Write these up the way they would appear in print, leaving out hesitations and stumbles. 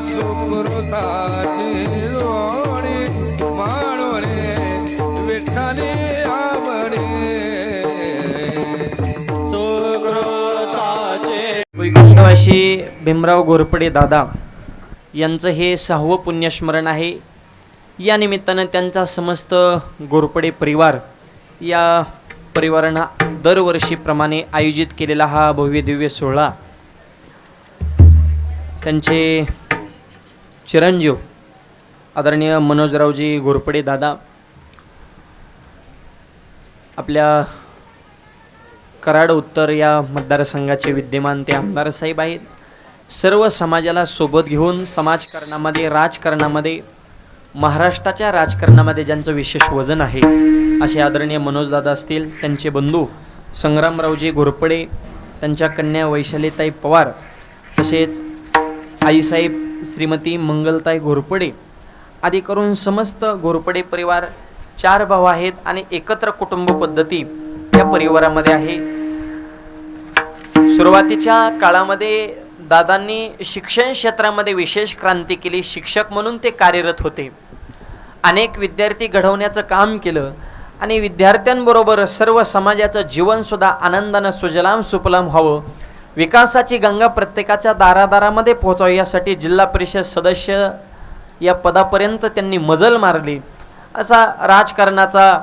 सुकृताची जोडी माळोरे विठ्ठली आवडे सुकृताचे. वैकुंठवासी भीमराव घोरपडे दादा यांचं हे 6वं पुण्यस्मरण आहे. या निमित्तानं त्यांचा समस्त घोरपडे परिवार या परिवारानं दरवर्षीप्रमाणे आयोजित केलेला हा भव्य दिव्य सोहळा त्यांचे चिरंजीव आदरणीय मनोजरावजी घोरपडे दादा आपल्या कराड उत्तर या मतदारसंघाचे विद्यमान ते आमदार साहेब आहेत. सर्व समाजाला सोबत घेऊन समाजकारणामध्ये राजकारणामध्ये महाराष्ट्राच्या राजकारणामध्ये ज्यांचं विशेष वजन आहे असे आदरणीय मनोजदादा असतील, त्यांचे बंधू संग्रामरावजी घोरपडे, त्यांच्या कन्या वैशालीताई पवार, तसेच आईसाहेब श्रीमती मंगलताई घोरपडे आदी करून समस्त घोरपडे परिवार 4 भाऊ आहेत आणि एकत्र कुटुंब पद्धती या परिवारामध्ये आहे. सुरुवातीच्या काळामध्ये दादांनी शिक्षण क्षेत्रामध्ये विशेष क्रांती केली. शिक्षक म्हणून ते कार्यरत होते. अनेक विद्यार्थी घडवण्याचं काम केलं आणि विद्यार्थ्यांबरोबर सर्व समाजाचं जीवनसुद्धा आनंदानं सुजलाम सुफलाम व्हावं, विकासाची गंगा प्रत्येकाच्या दारादारामध्ये पोहोचावी यासाठी जिल्हा परिषद सदस्य या पदापर्यंत त्यांनी मजल मारली. असा राजकारणाचा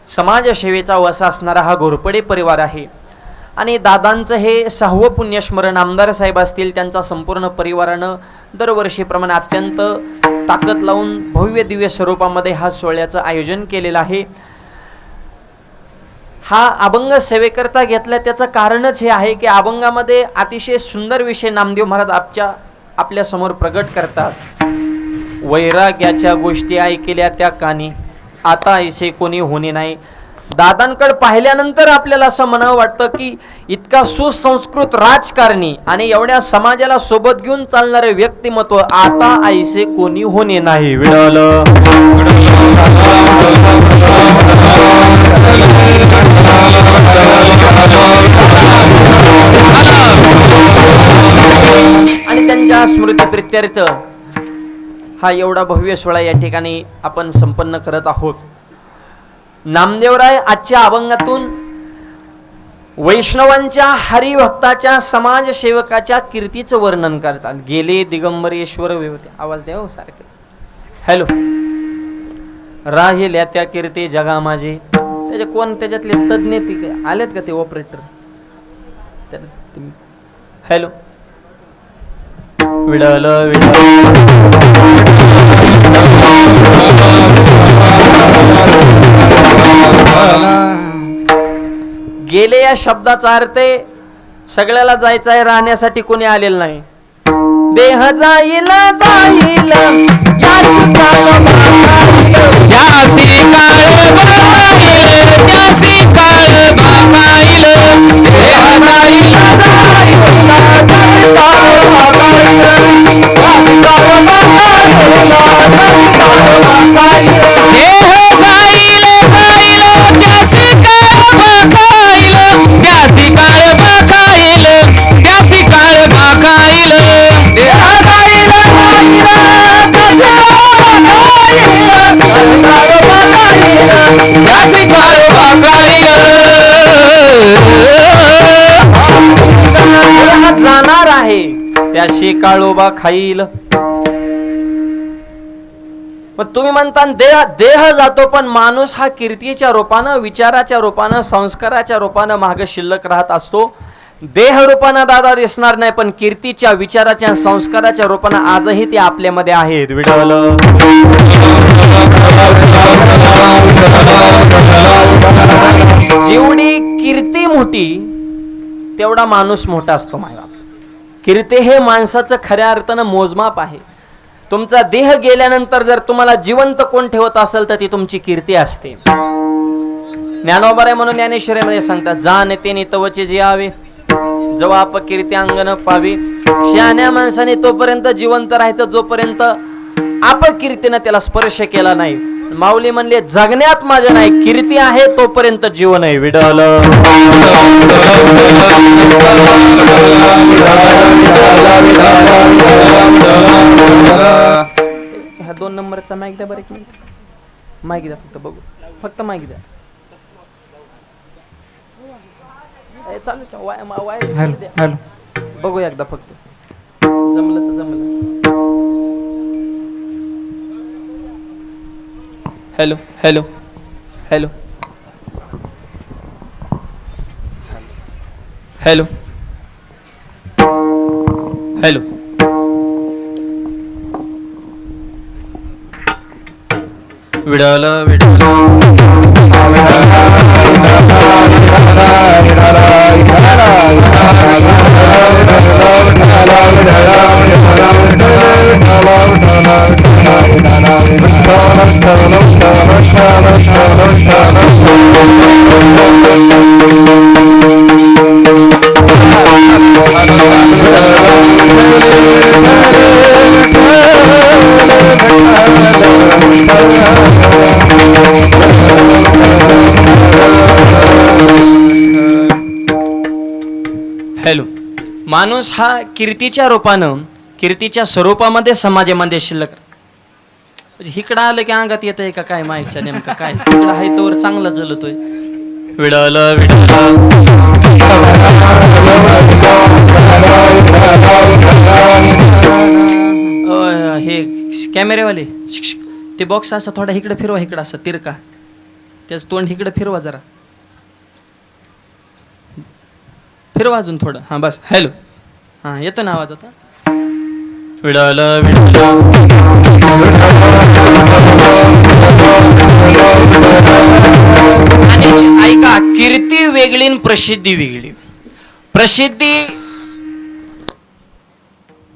समाजसेवेचा वसा असणारा हा घोरपडे परिवार आहे. आणि दादांचं हे 6वं पुण्यस्मरण आमदार साहेब असतील, त्यांचा संपूर्ण परिवारानं दरवर्षीप्रमाणे अत्यंत ताकद लावून भव्य दिव्य स्वरूपामध्ये हा सोहळ्याचं आयोजन केलेलं आहे. हा अभंग सेवेकरता घेतला त्याचं कारणच हे आहे की अभंगामध्ये अतिशय सुंदर विषय नामदेव महाराज आपल्या समोर प्रगट करतात. वैराग्याच्या गोष्टी ऐकल्या त्या कानी, आता ऐसे कोणी होणे नाही. दादांकडे पाहिल्यानंतर आपल्याला असं म्हणावं वाटतं की इतका सुसंस्कृत राजकारणी आणि एवढ्या समाजाला सोबत घेऊन चालणारे व्यक्तिमत्व आता ऐसे कोणी होणे नाही. विडल आणि त्यांच्या स्मृतीप्रित्यर्थ हा एवढा भव्य सोहळा या ठिकाणी आपण संपन्न करत आहोत. नामदेवराय आजच्या अभंगातून वैष्णवांच्या हरिभक्ताच्या समाजसेवकाच्या कीर्तीचं वर्णन करतात. गेले दिगंबरेश्वर विभूती, आवाज द्या हो सारखे. हॅलो. राहिल्या त्या कीर्ती जगा माझे, त्याचे कोण त्याच्यातले तज्ञ आलेत का ते ऑपरेटर? हॅलो. विडल गेले या शब्दाचा अर्थ सगळ्याला जायचं आहे, राहण्यासाठी कोणी आलेलं नाही. देह जाईल जाईल याची जाणार आहे त्याशी काळोबा खाईल. मग तुम्ही म्हणता देह जातो पण माणूस हा कीर्तीच्या रूपानं, विचाराच्या रूपानं, संस्काराच्या रूपानं मागे शिल्लक राहत असतो. देह रूपानं दादा दिसणार नाही पण कीर्तीच्या, विचाराच्या, संस्काराच्या रूपानं आजही ते आपल्यामध्ये आहेत. विडल जेवढी कीर्ती मोठी तेवढा माणूस मोठा असतो. मायबाप, कीर्ती हे माणसाचं खऱ्या अर्थानं मोजमाप आहे. तुमचा देह गेल्यानंतर जर तुम्हाला जिवंत कोण ठेवत असेल तर ती तुमची कीर्ती असते. ज्ञानोबा म्हणून ज्ञानेश्वरीमध्ये सांगतात, जाण तेने तवचे जे आवे जेव्हा आप कीर्ती अंगण पावे. शहाण्या माणसाने तोपर्यंत जिवंत राहायचं जोपर्यंत आप कीर्तीनं त्याला स्पर्श केला नाही. माऊली म्हणले, जगण्यात माझं नाही, कीर्ती आहे तोपर्यंत जीवन आहे. विडल 2 नंबरचा माईक द्या बरं, एक मिनिट. माईक द्या फक्त, बघू फक्त माईक द्या. चालू हॅलो द्या, हॅलो. बघू एकदा फक्त. जमलं तर जमलं. Hello hello hello hello hello. विडाला विडाला हॅलो. माणूस हा कीर्तीच्या रूपानं, कीर्तीच्या स्वरूपामध्ये समाजामध्ये शिल्लक. इकडं आलं की अंगात येतंय का काय माहिती नेमकं काय. इकडं आहे तोवर चांगला जलतोय. विडाला विडाला हे कॅमेरेवाले ते बॉक्स असा थोडा इकडे फिरवा, इकडं असं तिरका, त्याच तोंड इकडे फिरवा जरा, फिरवा अजून थोडं. हां बस. हॅलो. हां येतो ना आवाज आता. विडाला विडाला आणि ऐका, कीर्ती वेगळी आणि प्रसिद्धी वेगळी. प्रसिद्धी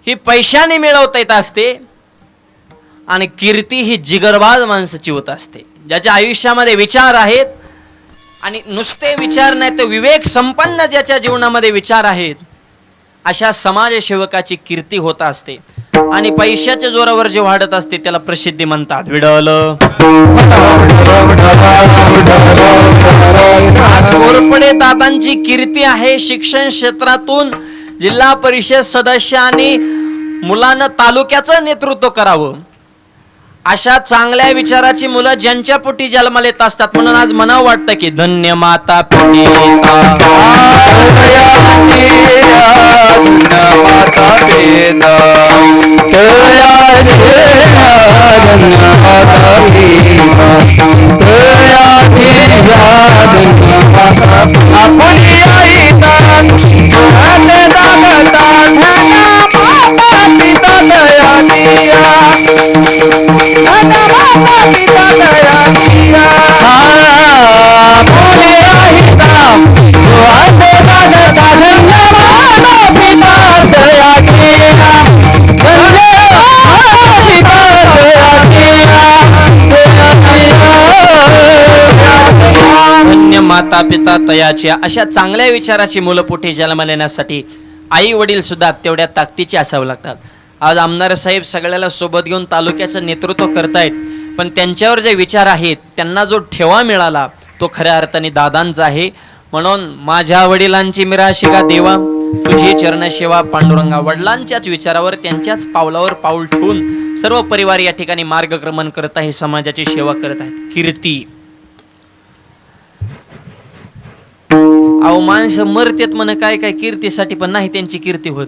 ही पैशाने मिळवता येत असते आणि कीर्ती ही जिगरबाज माणसाची होत असते, ज्याच्या आयुष्यामध्ये विचार आहेत आणि नुसते विचार नाही तर विवेक संपन्न ज्याच्या जीवनामध्ये विचार आहेत, अशा समाजसेवकाची कीर्ती होत असते. आणि पैशाच्या जोरावर जे वाढत असते त्याला प्रसिद्धी म्हणतात. विडलं घोरपडे दादांची कीर्ती आहे शिक्षण क्षेत्रातून जिल्हा परिषद सदस्य आणि मुलांना तालुक्याचं नेतृत्व करावं अशा चांगल्या विचाराची मुलं ज्यांच्या पोटी जन्माला येत असतात. म्हणून आज म्हणावं वाटतं की धन्य माता धन्य माता पिता तयाच्या अशा चांगल्या विचाराची मुलं पोटी जन्माला येण्यासाठी आई वडील सुद्धा तेवढ्या ताकदीचे असावं लागतात. आज आमदार साहेब सगळ्याला सोबत घेऊन तालुक्याचं नेतृत्व करतायत, पण त्यांच्यावर जे विचार आहेत त्यांना जो ठेवा मिळाला तो खऱ्या अर्थाने दादांचा आहे. म्हणून माझ्या वडिलांची मिराशिका देवा तुझी चरणसेवा पांडुरंगा. वडिलांच्याच विचारावर त्यांच्याच पावलावर पाऊल ठेवून सर्व परिवार या ठिकाणी मार्गक्रमण करत आहे, समाजाची सेवा करत आहेत. कीर्ती अहो माणसं मरतेत म्हण काय काय कीर्तीसाठी, पण नाही त्यांची कीर्ती होत.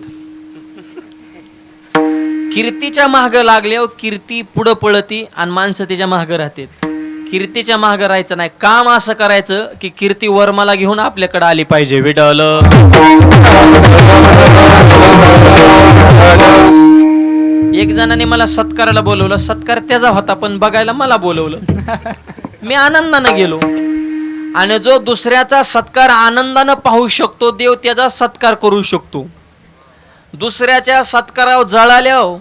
कीर्तीच्या माग लागले कीर्ती पुढं पळती आणि माणसं त्याच्या मागं राहतात. कीर्तीच्या मागं राहायचं नाही, काम असं करायचं की कीर्ती वर्माला घेऊन आपल्याकडे आली पाहिजे. विडल एक जणाने मला सत्काराला बोलवलं, सत्कार त्याचा होता पण बघायला मला बोलवलं. मी आनंदानं गेलो. आणि जो दुसऱ्याचा सत्कार आनंदानं पाहू शकतो देव त्याचा सत्कार करू शकतो. दुसऱ्याच्या सत्कारावर जळाल्यावर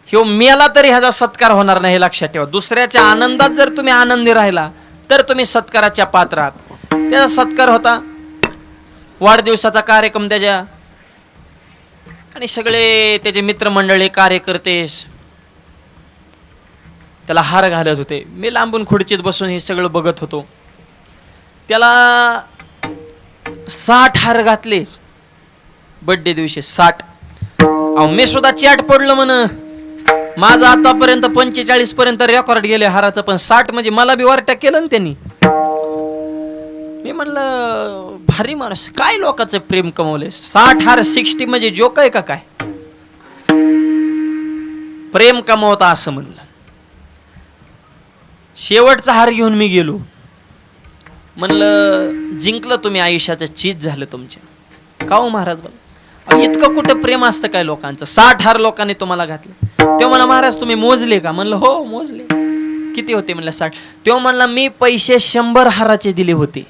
ह्यो मेला तरी ह्याचा सत्कार होणार नाही, हे लक्षात ठेवा. दुसऱ्याच्या आनंदात जर तुम्ही आनंदी राहिला तर तुम्ही सत्काराच्या पात्र आहात. त्याचा सत्कार होता, वाढदिवसाचा कार्यक्रम त्याच्या, आणि सगळे त्याचे मित्रमंडळी कार्यकर्ते त्याला हार घालत होते. मी लांबून खुर्चीत बसून हे सगळं बघत होतो. त्याला 60 हार घातले बर्थडे दिवशी, 60. मी सुद्धा चॅट पडलो म्हण, माझं आतापर्यंत 45 पर्यंत रेकॉर्ड गेले हाराचं, पण 60 म्हणजे मला बी वारट्या केलं ना त्यांनी. मी म्हणलं भारी माणूस, काय लोकांचं प्रेम कमवले. 60 हार 60 म्हणजे जोक आहे का काय, प्रेम कमवता असं म्हणलं. शेवटचा हार घेऊन मी गेलो. म्हणलं जिंकलं तुम्ही, आयुष्याचं चीज झालं तुमच्या. का हो महाराज, बोला इतकं कुठं प्रेम असतं काय लोकांचं. 60 हार लोकांनी तुम्हाला घातले. तो म्हणला महाराज तुम्ही मोजले का. म्हणलं हो मोजले. किती होते म्हणलं 60. तो म्हणला मी पैसे 100 हाराचे दिले होते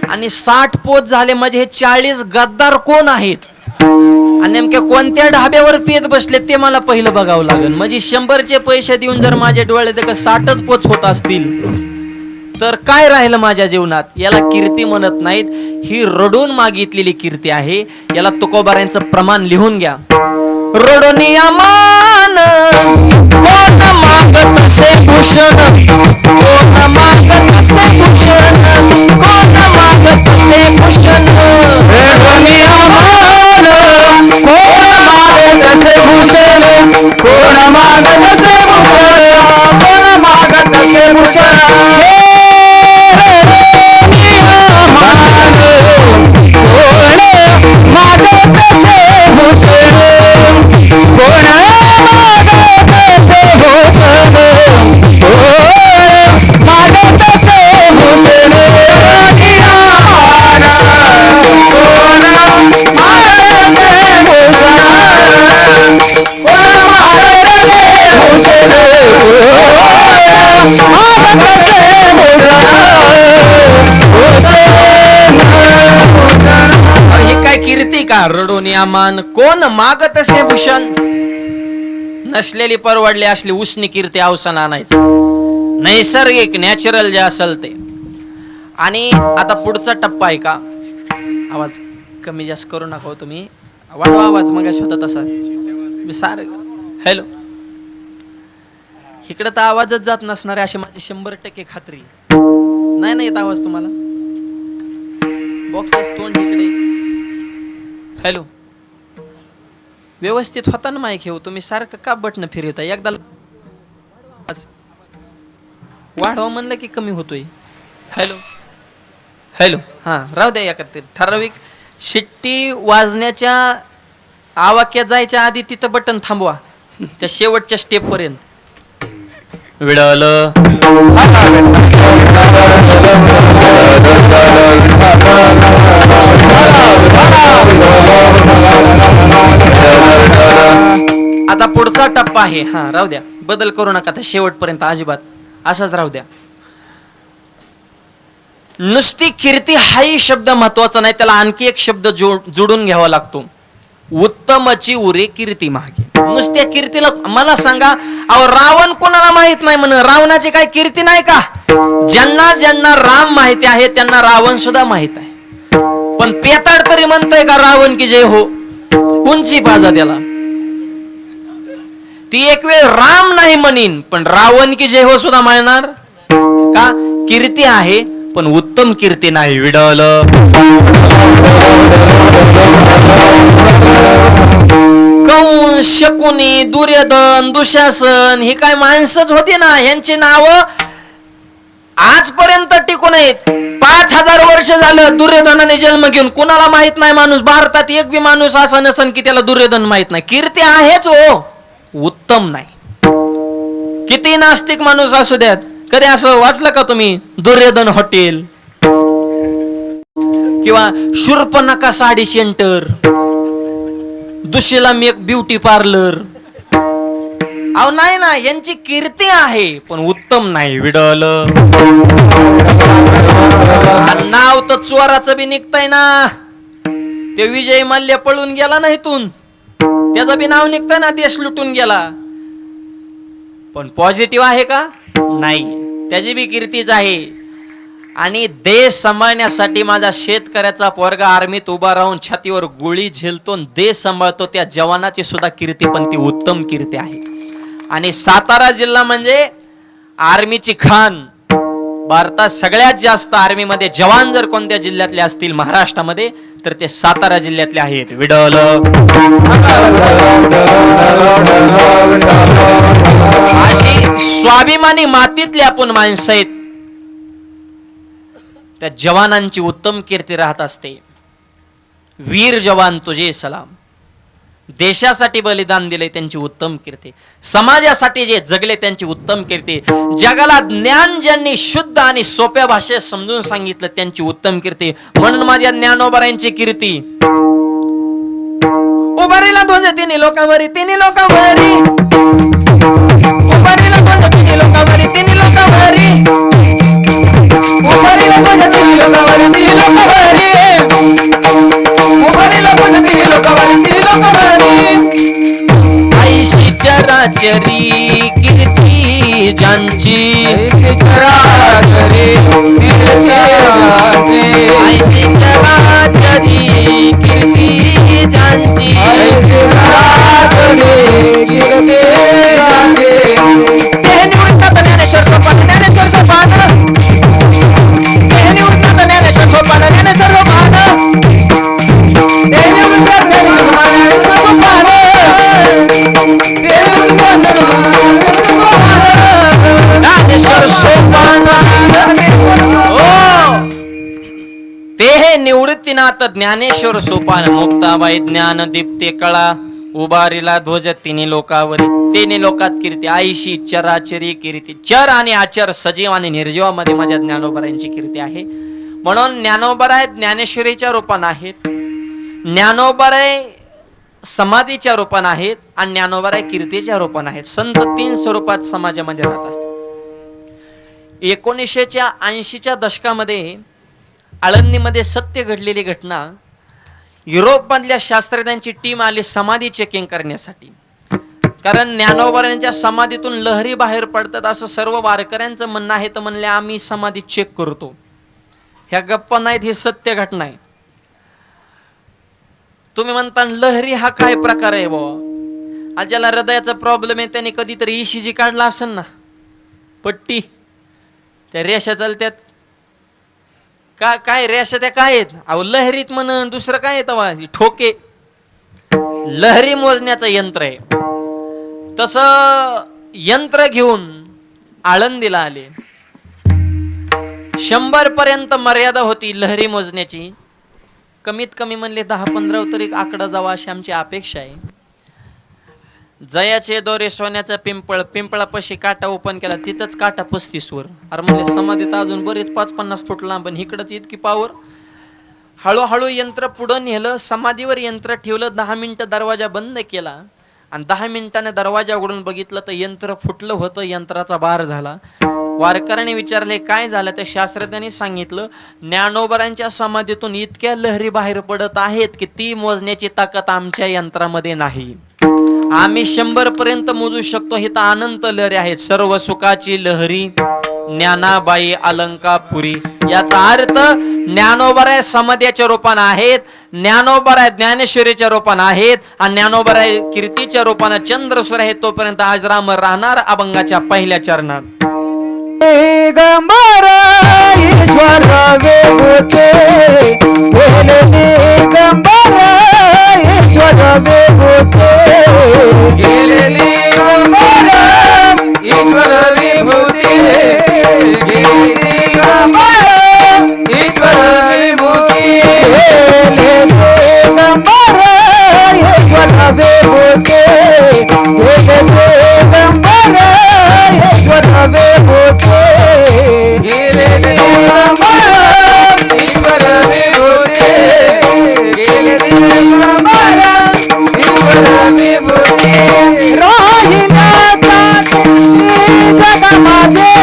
आणि 60 पोत झाले. म्हणजे हे 40 गद्दार कोण आहेत आणि नेमक्या कोणत्या ढाब्यावर पेत बसले ते मला पहिलं बघावं लागेल. म्हणजे 100चे पैसे देऊन जर माझ्या डोळ्यात 60च पोच होत असतील तर काय राहिलं माझ्या जीवनात. याला कीर्ती म्हणत नाहीत, ही रडून मागितलेली कीर्ती आहे. याला तुकोबारांचं प्रमाण लिहून घ्या. रडोनी अमान कोण मागत से भूषण, कोण मागत से भूषण, कोण मागत से भूषण. रडोनी अमान कोण मागत से भूषण, कोण मागत से भूषण, कोण मागत से भूषण. रडोनी अमान कोण मागत असे भूषण. नसलेली परवडली असली उसनी कीर्ती अवसान आणायचं. नैसर्गिक नॅचरल जे असेल ते. आणि आता पुढचा टप्पा आहे का, आवाज कमी जास्त करू नका तुम्ही. वाढवा आवाज मग होता तसा मी सार. हॅलो, इकडे तर आवाजच जात नसणार अशी माझी 100% खात्री. नाही येत आवाज तुम्हाला. बॉक्स तोंड इकडे. हॅलो, व्यवस्थित होता ना माईक घेऊ. तुम्ही सारखं का बटन फिरवता. एकदा वाढवा म्हणलं की कमी होतोय. हॅलो हॅलो, हां राहू द्या. एकत्र ठराविक शिट्टी वाजण्याच्या आवाक्यात जायच्या आधी तिथं बटन थांबवा, त्या शेवटच्या स्टेप पर्यंत. विडालं आता पुढचा टप्पा आहे. हा राहू द्या, बदल करू नका त्या शेवटपर्यंत अजिबात, असाच राहू द्या. नुसती कीर्ती हाही शब्द महत्वाचा नाही, त्याला आणखी एक शब्द जोडून घ्यावा लागतो. उत्तमची उरे कीर्ती मागे. नुसत्या कीर्तीला मला सांगा, अहो रावण कोणाला माहित नाही म्हण. रावणाची काय कीर्ती नाही का. ज्यांना ज्यांना राम माहिती आहे त्यांना रावण सुद्धा माहित आहे. पण पेताड तरी म्हणतय का रावण की जय हो. कोणची बाजा त्याला. ती एक वेळ राम नाही म्हणीन पण रावण की जय हो सुद्धा म्हणणार का. कीर्ती आहे पण उत्तम कीर्ती नाही. विडल कंस, शकुनी, दुर्योधन, दुशासन ही काय माणसंच होती ना. यांची नाव आजपर्यंत टिकून आहेत. 5000 वर्ष झालं दुर्योधनाने जन्म घेऊन. कुणाला माहित नाही माणूस. भारतात एक बी माणूस असा नसन की त्याला दुर्योधन माहित नाही. कीर्ती आहेच हो, उत्तम नाही. किती नास्तिक माणूस असू द्यात. कधी असं वाचलं का तुम्ही दुर्योधन हॉटेल किंवा शूर्पणखा साडी सेंटर, दुसरीला एक ब्युटी पार्लर. अहो नाही ना, यांची कीर्ती आहे पण उत्तम नाही. विडल नाव तर चोराचं बी निघतंय ना. ते विजय मल्ल्या पळून गेला ना इथून, त्याचं बी नाव निघतंय ना. देश लुटून गेला पण पॉझिटिव्ह आहे का नाही. त्याची बी कीर्तीच आहे. आणि देश सांभाळण्यासाठी माझा शेतकऱ्याचा पोरगा आर्मीत उभा राहून छातीवर गोळी झेलतो, देश सांभाळतो, त्या जवानाची सुद्धा कीर्ती पण ती उत्तम कीर्ती आहे. आणि सातारा जिल्हा म्हणजे आर्मीची खान. भारतात सगळ्यात जास्त आर्मीमध्ये जवान जर कोणत्या जिल्ह्यातले असतील महाराष्ट्रामध्ये तर ते सातारा जिल्ह्यातले आहेत. विडल स्वाभिमानी मातीतले आपण माणसं आहेत, त्या जवानांची उत्तम कीर्ती राहत असते. वीर जवान तुझे सलाम. देशासाठी बलिदान दिले त्यांची उत्तम कीर्ती, समाजासाठी जे जगले त्यांची उत्तम कीर्ती, जगाला ज्ञान ज्यांनी शुद्ध आणि सोप्या भाषेत समजून सांगितलं त्यांची उत्तम कीर्ती. म्हणून माझ्या ज्ञानोबारायांची कीर्ती. उभारीला ध्वज तिन्ही लोकांवरी, तिन्ही लोकांवरी, उभारीला ध्वज तिन्ही लोकांवरी, तिन्ही लोकांवरी, उभारीला ध्वज तिन्ही लोकांवरी, तिन्ही लोकांवरी, उभारीला ध्वज तिन्ही लोकांवरी, तिन्ही लोकांवरी. ऐशी चराचरी कीर्ती ज्यांची, ऐशी चराचरी कीर्ती ज्यांची, ऐशी चराचरी कीर्ती ज्यांची, ऐशी चराचरी कीर्ती ज्यांची. तेहनी उन्नत ज्ञानेश्वर सोपान, ज्ञानेश्वर सोपान, तेहनी उन्नत ज्ञानेश्वर सोपान, ज्ञानेश्वर सोपान, तेहनी उन्नत ज्ञानेश्वर सोपान, तेहनी उन्नत ज्ञानेश्वर सोपान. ते हे निवृत्तीनाथ ज्ञानेश्वर सोपान. मुक्ताबाई ज्ञान दीप्ते कळा, उभारीला ध्वज तिन्ही लोकावरी, तिन्ही लोकात कीर्ती. आईशी चराचरी कीर्ती. चर आणि आचर, सजीव आणि निर्जीवामध्ये माझ्या ज्ञानोबारायांची कीर्ती आहे. म्हणून ज्ञानोबाराय ज्ञानेश्वरीच्या रूपानं आहेत, ज्ञानोबाराय समाधीच्या रूपानं आहेत आणि ज्ञानोबाराय कीर्तीच्या रूपानं आहेत. संत तीन स्वरूपात समाजामध्ये राहत असतात. 1980च्या दशकामध्ये आळंदीमध्ये सत्य घडलेली घटना, युरोपमधल्या शास्त्रज्ञांची टीम आली समाधी चेकिंग करण्यासाठी. कारण ज्ञानोबारायांच्या समाधीतून लहरी बाहेर पडतात असं सर्व वारकऱ्यांचं म्हणणं आहे. तर म्हणले आम्ही समाधी चेक करतो. ह्या गप्पा नाहीत, ही सत्य घटना आहे. तुम्ही म्हणता लहरी हा काय प्रकार आहे बाबा? आज ज्याला हृदयाचा प्रॉब्लेम आहे त्याने कधीतरी ECG काढला असेल ना, पट्टी त्या रेषा चालतात का, काय रेषा त्या काय आहेत? अहो लहरीत म्हण, दुसरं काय येतं? ठोके. लहरी मोजण्याचं यंत्र आहे. तसं यंत्र घेऊन आळंदीला आले. 100 पर्यंत मर्यादा होती लहरी मोजण्याची. कमीत कमी म्हणले 10-15 तरी आकडा जावा अशी आमची अपेक्षा आहे. जयाचे दोरे सोन्याचा पिंपळ, पिंपळापाशी काटा ओपन केला, तिथंच काटा 35 वर. अरे म्हणले समाधीत अजून बरेच 5-50 फूट लांब, पण इकडंच इतकी पावर. हळूहळू यंत्र पुढं नेलं, समाधीवर यंत्र ठेवलं. 10 मिनिटं दरवाजा बंद केला आणि 10 मिनिटाने दरवाजा उघडून बघितलं तर यंत्र फुटलं होतं. यंत्राचा बार झाला. वारकऱ्याने विचारले काय झालं? त्या शास्त्रज्ञांनी सांगितलं ज्ञानोबारांच्या समाधीतून इतक्या लहरी बाहेर पडत आहेत की ती मोजण्याची ताकद आमच्या यंत्रामध्ये नाही. आम्ही 100 पर्यंत मोजू शकतो. ही तर अनंत लहरी आहेत. सर्व सुखाची लहरी ज्ञानाबाई अलंकापुरी. याचा अर्थ ज्ञानोबाराय समाध्याच्या रूपानं आहेत, ज्ञानोबाराय ज्ञानेश्वरीच्या रूपानं आहेत आणि ज्ञानोबाराय कीर्तीच्या रूपानं चंद्रसूर आहे. तोपर्यंत आजराम राहणार अभंगाच्या पहिल्या चरणात. दिगंबर ईश्वर विभूते, दिगंबर ईश्वर विभूते, दिगंबर ईश्वर विभूती, दिगंबर ईश्वर विभूती, दिगंबर ईश्वर विभूते, दिगंबर ईश्वर विभूते, गेले दिगंबर ईश्वर विभूती, गेले दिगंबर ईश्वर विभूती. राहिला जगा माझे,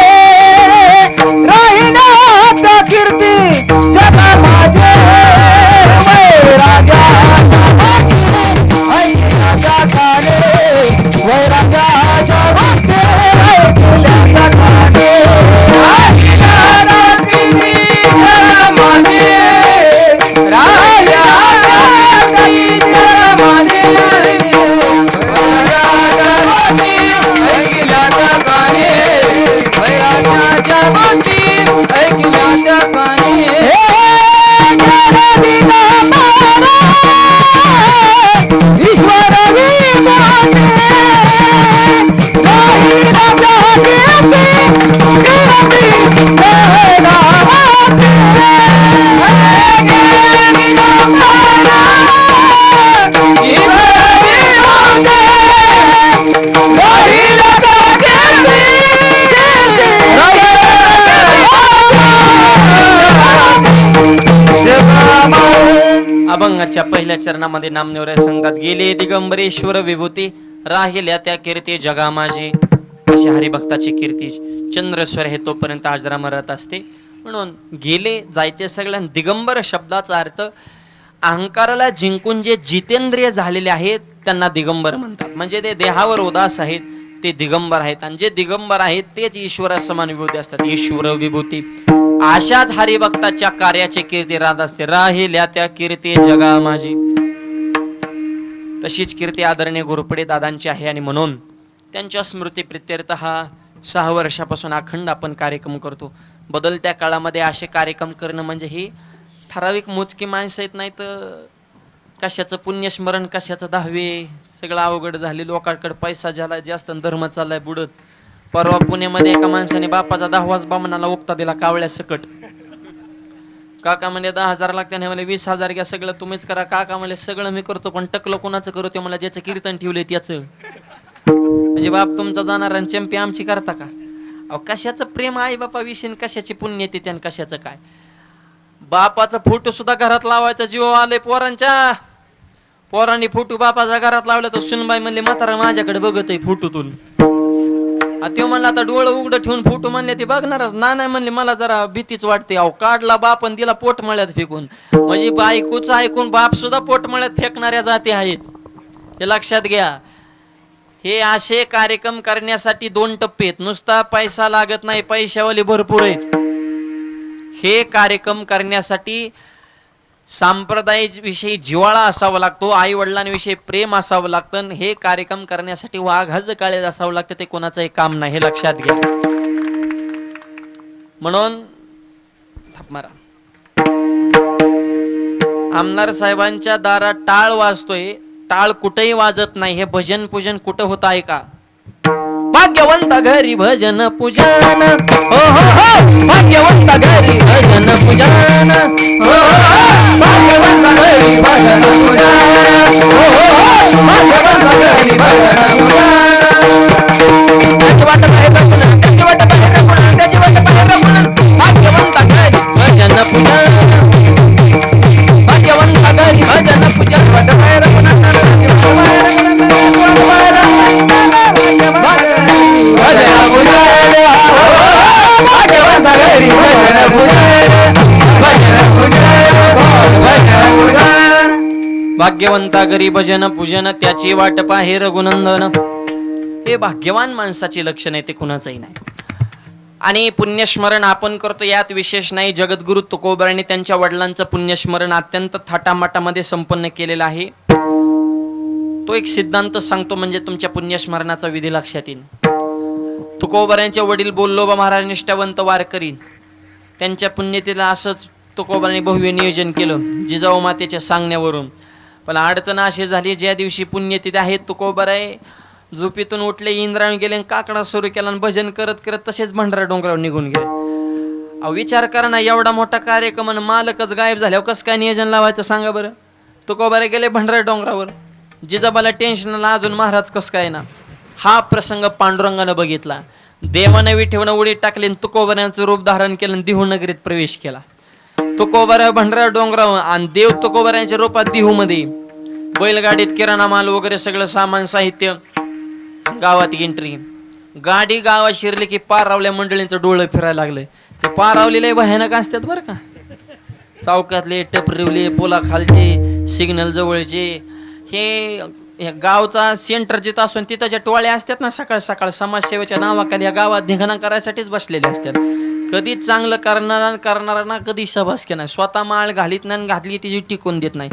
राहिला कीर्ती जगा माझे. वैराग्याच्या वाटे ऐकल्या काने, वैराग्याच्या वाटे ऐकल्या काने. ईश्वर विभूते, राहिला जगी अभंगाच्या पहिल्या चरणामध्ये नामदेवराय संघात गेले दिगंबरेश्वर विभूती राहिल्या त्या कीर्ती जगा माझी. अशी हरिभक्ताची कीर्ती चंद्रस्वर हे तोपर्यंत आजरा मरत असते. म्हणून गेले जायचे सगळ्यांना. दिगंबर शब्दाचा अर्थ अहंकाराला जिंकून जे जितेंद्रिय झालेले आहेत त्यांना दिगंबर म्हणतात. म्हणजे ते देहावर उदास आहेत ते दिगंबर आहेत, आणि जे दिगंबर आहेत तेच ईश्वरा समान विभूती असतात. ईश्वर विभूती अशाच हरिभक्ताच्या कार्याची कीर्ती राहत असते. राहिल्या त्या कीर्ती जगा माझी. तशीच कीर्ती आदरणीय घोरपडे दादांची आहे, आणि म्हणून त्यांच्या स्मृती प्रित्यर्थ हा 6 वर्षापासून अखंड आपण कार्यक्रम करतो. बदलत्या काळामध्ये असे कार्यक्रम करणं म्हणजे ही ठराविक मोजकी माणसं येत नाही, तर कशाचं पुण्यस्मरण कशाचं 10वे सगळं अवघड झाले. लोकांकडे पैसा झाला जास्त, धर्म चाललाय बुडत. परवा पुण्यामध्ये एका माणसाने बापाचा 10वाच बामणाला उक्ता दिला कावळ्या सकट. काका म्हणजे 10,000 लागते, म्हणे 20,000 घ्या, सगळं तुम्हीच करा. काका म्हणजे सगळं मी करतो, पण टकलं कोणाचं करू ते मला ज्याचं कीर्तन ठेवले त्याचं. म्हणजे बाप तुमचा जाणार आणि चंपी आमची करता का? अहो कशाचं प्रेम आई बापा विषयी, कशाची पुण्यती त्यान कशाचं काय. बापाचा फोटो सुद्धा घरात लावायचा जीव आले पोरांच्या. पोरांनी फोटो बापाचा घरात लावला तर सुनबाई म्हणले म्हातारा माझ्याकडे बघत आहे फोटोतून. ते म्हणलं आता डोळं उघडं ठेवून फोटो म्हणले ते बघणारच ना. नाही म्हणले मला जरा भीतीच वाटते. अहो काढला बाप आणि तिला पोटमळ्यात फेकून. म्हणजे बायकोच ऐकून बाप सुद्धा पोटमळ्यात फेकणाऱ्या जाती आहेत, हे लक्षात घ्या. हे असे कार्यक्रम करण्यासाठी 2 टप्पे आहेत. नुसता पैसा लागत नाही, पैशावाले भरपूर आहेत. हे कार्यक्रम करण्यासाठी संप्रदाय विषयी जिव्हाळा असावा लागतो, आई वडिलांविषयी प्रेम असावं लागतं. हे कार्यक्रम करण्यासाठी वाघाच काळे असावं लागतं. ते कोणाचंही काम नाही, हे लक्षात घ्या. म्हणून मारा आमदार साहेबांच्या दारात टाळ वाजतोय. टाळ कुठेही वाजत नाही. हे भजन पूजन कुठं होत आहे का? भाग्यवंत घरी भजन पूजन, हो हो हो भाग्यवंत घरी भजन पूजन, हो हो भाग्यवंत घरी भजन पूजन, हो हो भाग्यवंत घरी भजन पूजन. त्याची वाट बाहेर रखून, त्याची वाट बाहेर रखून, त्याची वाट बाहेर रखून भाग्यवंत घरी भजन पूजन, भाग्यवंत घरी भजन पूजन. वाट बाहेर रखून भाग्यवंता घरी भजन पूजन, त्याची वाट पाहे रघुनंदन. हे भाग्यवान माणसाचे लक्षण आहे, ते कुणाचंही नाही. आणि पुण्यस्मरण आपण करतो यात विशेष नाही. जगद्गुरु तुकोबारांनी त्यांच्या वडिलांचं पुण्यस्मरण अत्यंत थाटामाटामध्ये संपन्न केलेलं आहे. तो एक सिद्धांत सांगतो म्हणजे तुमच्या पुण्यस्मरणाचा विधी लक्षात येईल. तुकोबारांचे वडील बोल्लोबा महाराज निष्ठावंत वारकरी, त्यांच्या पुण्यतिथीला असंच तुकोबारांनी भव्य नियोजन केलं जिजाऊ मातेच्या सांगण्यावरून. पण अडचण अशी झाली, ज्या दिवशी पुण्यतिथी आहे तुकोबाराय झोपेतून उठले, इंद्रायणी गेले, काकडा सुरू केला आणि भजन करत करत तसेच भंडारा डोंगरावर निघून गेले. विचार करा ना, एवढा मोठा कार्यक्रम मालकच गायब झाल्यावर कसं काय नियोजन लावायचं सांगा बरं. तुकोबाराय गेले भंडारा डोंगरावर, जिजाबाला टेन्शनला अजून महाराज कसं काय ना. हा प्रसंग पांडुरंगानं बघितला. देवानं विठेवनं उडी टाकली, तुकोबारायांचं रूप धारण केलं, दिहू नगरीत प्रवेश केला. तुकोबारा भंडारा डोंगरावर आणि देव तुकोबारायांच्या रूपात दिहू मध्ये बैलगाडीत किराणा माल वगैरे सगळं सामान साहित्य. गावात एंट्री, गाडी गावात शिरली की पारावल्या मंडळींचं डोळं फिरायला लागलंय. ते पारावलेले भयानक असतात बरं का. चौकातले, टपरीवले, पोला खालचे, सिग्नल जवळचे, हे गावचा सेंटर जिथं असून तिथं टोळ्या असतात ना, सकाळ सकाळ समाजसेवेच्या नावाखाली या गावात धिंगाणा करायसाठीच बसलेले असतात. कधीच चांगलं करणारा ना कधी शाबासकी नाही. स्वतः माळ घालीत नाही, घातली तिची टिकून देत नाही.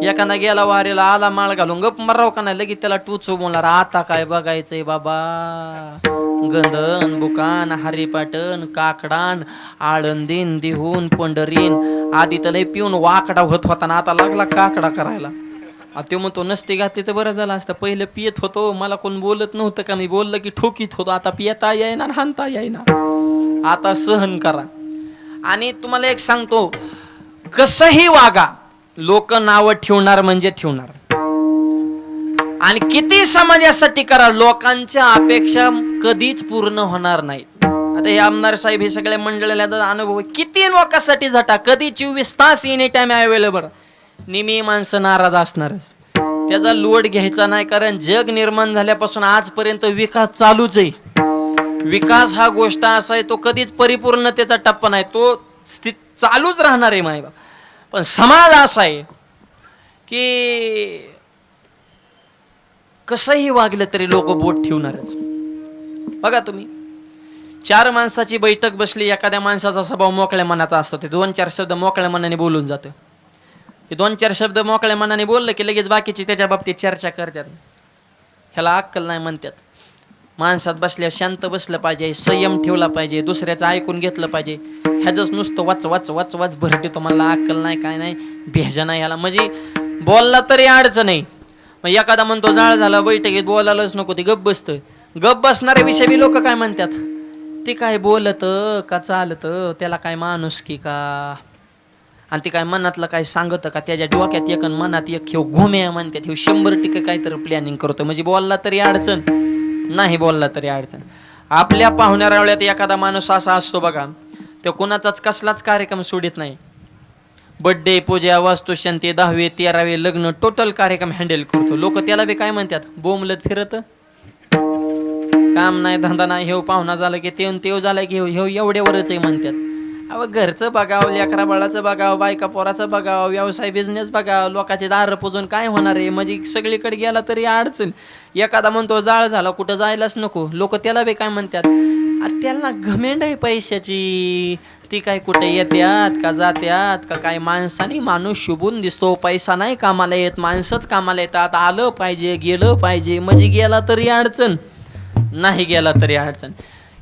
एखादा गेला वारीला, आला माळ घालून गप मराव का नाही, लगेच त्याला टूचू बोलणार. आता काय बघायचंय बाबा, गंधन बुकान हरिपाटन काकडान आळंदीन दिहून पंढरीन. आधी तर लय पिऊन वाकडा होत होता ना, आता लागला काकडा करायला. ते म्हणतो नसते घातली तर बरं झालं असतं, पहिलं पियत होतो, मला कोण बोलत नव्हतं का, मी बोललं की ठोकीत होतो, आता पियता येईना हाणता येईना, आता सहन करा. आणि तुम्हाला एक सांगतो, कसंही वागा, लोक नावं ठेवणार म्हणजे ठेवणार, आणि किती समाजासाठी करा, लोकांच्या अपेक्षा कधीच पूर्ण होणार नाही. आता हे आमदार साहेब हे सगळ्या मंडळाला अनुभव, किती लोकांसाठी झटा, कधी 24 तास एनी टाइम अवेलेबल, नेहमी माणसं नाराज असणारच. त्याचा लोड घ्यायचा नाही, कारण जग निर्माण झाल्यापासून आजपर्यंत विकास चालूच आहे. विकास हा गोष्ट असा आहे, तो कधीच परिपूर्णतेचा टप्पा नाही, तो चालूच राहणार आहे मायबाप. पण समाज असा आहे की कसंही वागलं तरी लोक बोट ठेवणारच. बघा तुम्ही, 4 माणसाची बैठक बसली, एखाद्या माणसाचा स्वभाव मोकळ्या मनाचा असतो, ते 2-4 शब्द मोकळ्या मनाने बोलून जातो. ते 2-4 शब्द मोकळ्या मनाने बोललं की लगेच बाकीची त्याच्या बाबतीत चर्चा करतात. ह्याला अक्कल नाही म्हणतात. माणसात बसल्या शांत बसलं पाहिजे, संयम ठेवला पाहिजे, दुसऱ्याचं ऐकून घेतलं पाहिजे. ह्याच नुसतं वाच वाच वाच वाच भरटे, तुम्हाला अक्कल नाही, काय नाही, भेजा नाही ह्याला. म्हणजे बोलला तरी अडचण नाही. मग एखादा म्हणतो जाळ झाला बैठकीत, बोलायलाच नको, ते गप बसतं. गप बसणाऱ्या विषयी लोक काय म्हणतात, ते काय बोलत का चालत, त्याला काय माणूस की का, आणि ते काय मनातलं काय सांगत का, त्याच्या डोक्यात एक मनात एक, हे घुम्या म्हणतात, हे 100% काहीतरी प्लॅनिंग करतो. म्हणजे बोलला तरी अडचण नाही, बोलला तरी अडचण. आपल्या पाहुण्यारावळ्यात एखादा माणूस असा असतो बघा, तो कुणाचाच कसलाच कार्यक्रम सोडित नाही. बर्थडे, पूजा, वास्तुशांती, 10वे 13वे लग्न, टोटल कार्यक्रम हँडल करतो. लोक त्याला बी काय म्हणतात, बोंबलत फिरत, काम नाही धंदा नाही, हे पाहुणा झालं की ते झालं की हे एवढ्यावरच आहे म्हणतात. अहो घरचं बघावं, लेकरा बाळाचं बघावं, बायका पोराचं बघावं, व्यवसाय बिझनेस बघावं, लोकांचे दार पुजून काय होणार आहे. म्हणजे सगळीकडे गेला तरी अडचण. एखादा म्हणतो जाळ झाला, कुठं जायलाच नको, लोक त्याला बी काय म्हणतात, त्यांना घमेंड आहे पैशाची, ती काय कुठे येत्यात का जात्यात का काय. माणसाने माणूस शुभून दिसतो, पैसा नाही कामाला येत, माणसंच कामाला येतात. आलं पाहिजे, गेलं पाहिजे, म्हणजे गेला तरी अडचण, नाही गेला तरी अडचण.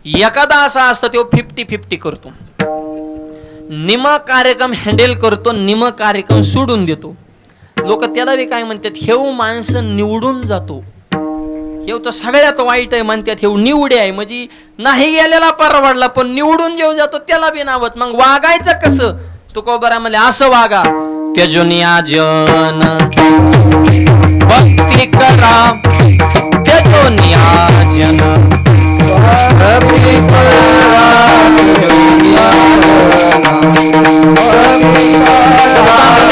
एखादा असा असतो तो 50-50 करतो, निम कार्यक्रम हँडल करतो, निम कार्यक्रम सोडून देतो. लोक त्याला बी काय म्हणतात, हेव माणसं निवडून जातो, हेव तर सगळ्यात वाईट आहे म्हणतात, हेव निवडे आहे. म्हणजे नाही गेलेला परवडला, पण निवडून जेव जातो त्याला बी नावच. मग वागायचं कसं, तुकोबरा म्हणले असं वागा, त्यजुनिया जन भक्ती करा, त्यजुनिया जन भक्ती करा,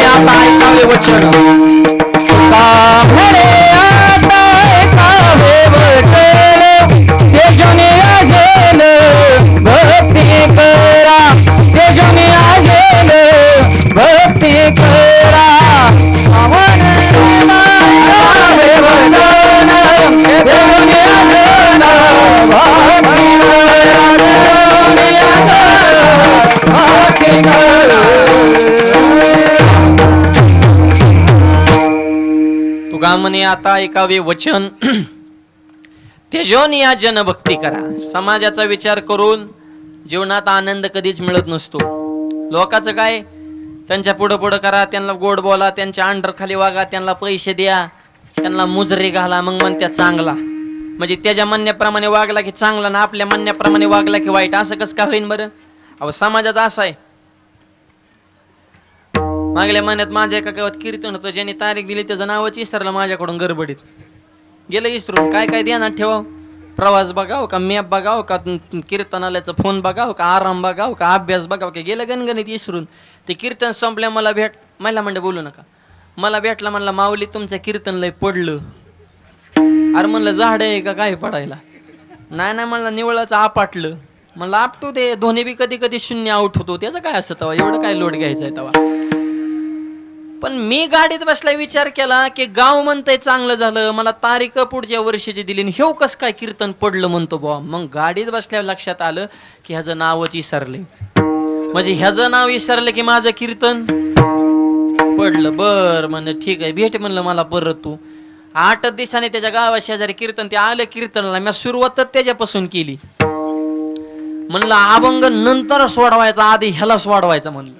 आता ऐकावे वचन, म्हणे आता ऐकावे वचन, त्यजुनिया जन भक्ती करा, त्यजुनिया जन भक्ती करा. ऐकावे वचन, त्यजुनिया जन भक्ती करा, त्यजुनिया जन भक्ती करा. तुगा म्हणे आता ऐकावे वचन, त्यजोनिया जन भक्ती करा. समाजाचा विचार करून जीवनात आनंद कधीच मिळत नसतो. लोकांचं काय, त्यांच्या पुढं करा, त्यांना गोड बोला, त्यांच्या अंडर खाली वागा, त्यांना पैसे द्या, त्यांना मुजरे घाला, मग म्हणत्या चांगला. म्हणजे त्याच्या म्हणण्याप्रमाणे वागला की चांगला, ना आपल्या म्हणण्याप्रमाणे वागला की वाईट. असं कसं का होईन बरं. अहो समाजाचा असा आहे. मागल्या महिन्यात माझ्या एका गावात कीर्तन होतं, ज्यांनी तारीख दिली त्याचं नावच विसरलं माझ्याकडून गडबडीत, गेलं विसरून. काय काय ध्यानात ठेवावं, प्रवास बघाव का, मॅप बघाव का, कीर्तनालयाचा फोन बघाव का, आराम बघाव का, अभ्यास बघाव का, गेलं गणगणित विसरून. ते कीर्तन संपल्या मला मला म्हणलं बोलू नका, मला भेटला, म्हणला माऊली तुमचं कीर्तन लय पडलं. अरे म्हणलं झाड आहे का काय पडायला, नाही म्हणलं निवळाचं आपटलं. म्हणलं आपटू दे, धोनी बी कधी कधी शून्य आउट होतो, त्याचं काय असतं तवा, एवढं काय लोड घ्यायचंय तवा. पण मी गाडीत बसला, विचार केला की गाव म्हणतंय चांगलं झालं, मला तारीख पुढच्या वर्षीची दिली, हेव कस काय कीर्तन पडलं म्हणतो बुवा. मग गाडीत बसल्यावर लक्षात आलं की ह्याचं नावच विसरले. म्हणजे ह्याचं नाव विसरलं की माझं कीर्तन पडलं. बर म्हणलं ठीक आहे, भेट म्हणलं मला परत तू. 8 दिवसांनी त्याच्या गावा शेजारी कीर्तन, ते आलं कीर्तनाला. मी सुरुवातच त्याच्यापासून केली. म्हणलं अभंग नंतर सोडवायचा, आधी ह्याला सोडवायचा म्हणलं.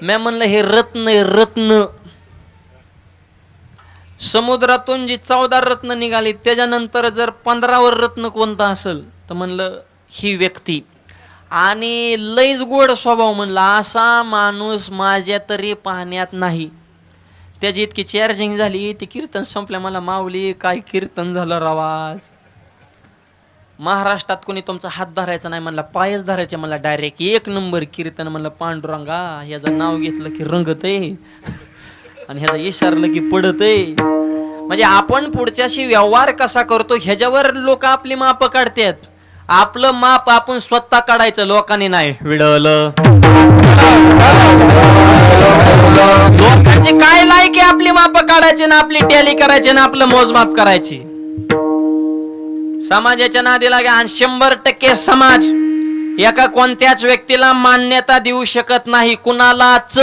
मी म्हणलं हे रत्न आहे, रत्न. समुद्रातून जी 14 रत्न निघाली त्याच्यानंतर जर 15वर रत्न कोणतं असेल तर म्हणलं ही व्यक्ती. आणि लईच गोड स्वभाव म्हणला, असा माणूस माझ्या तरी पाहण्यात नाही. त्याची इतकी चार्जिंग झाली, ती कीर्तन संपल्या. मला माऊली काय कीर्तन झालं रवाज. महाराष्ट्रात कोणी तुमचा हात धरायचा नाही म्हणला, पायच धरायचे मला डायरेक्ट. 1 नंबर कीर्तन म्हणलं. पांडुरंगा ह्याचं नाव घेतलं की रंगत आहे आणि ह्याचा इशारलं की पडत आहे. म्हणजे आपण पुढच्याशी व्यवहार कसा करतो ह्याच्यावर लोक आपली माप काढतात. आपलं माप आपण स्वतः काढायचं, लोकांनी नाही. विडवलं लोकांची काय लायकी आपली माप काढायची ना, आपली टॅली करायची ना, आपलं मोजमाप करायची. समाजाच्या नादी लागे. आणि 100% समाज एका कोणत्याच व्यक्तीला मान्यता देऊ शकत नाही. कुणालाच,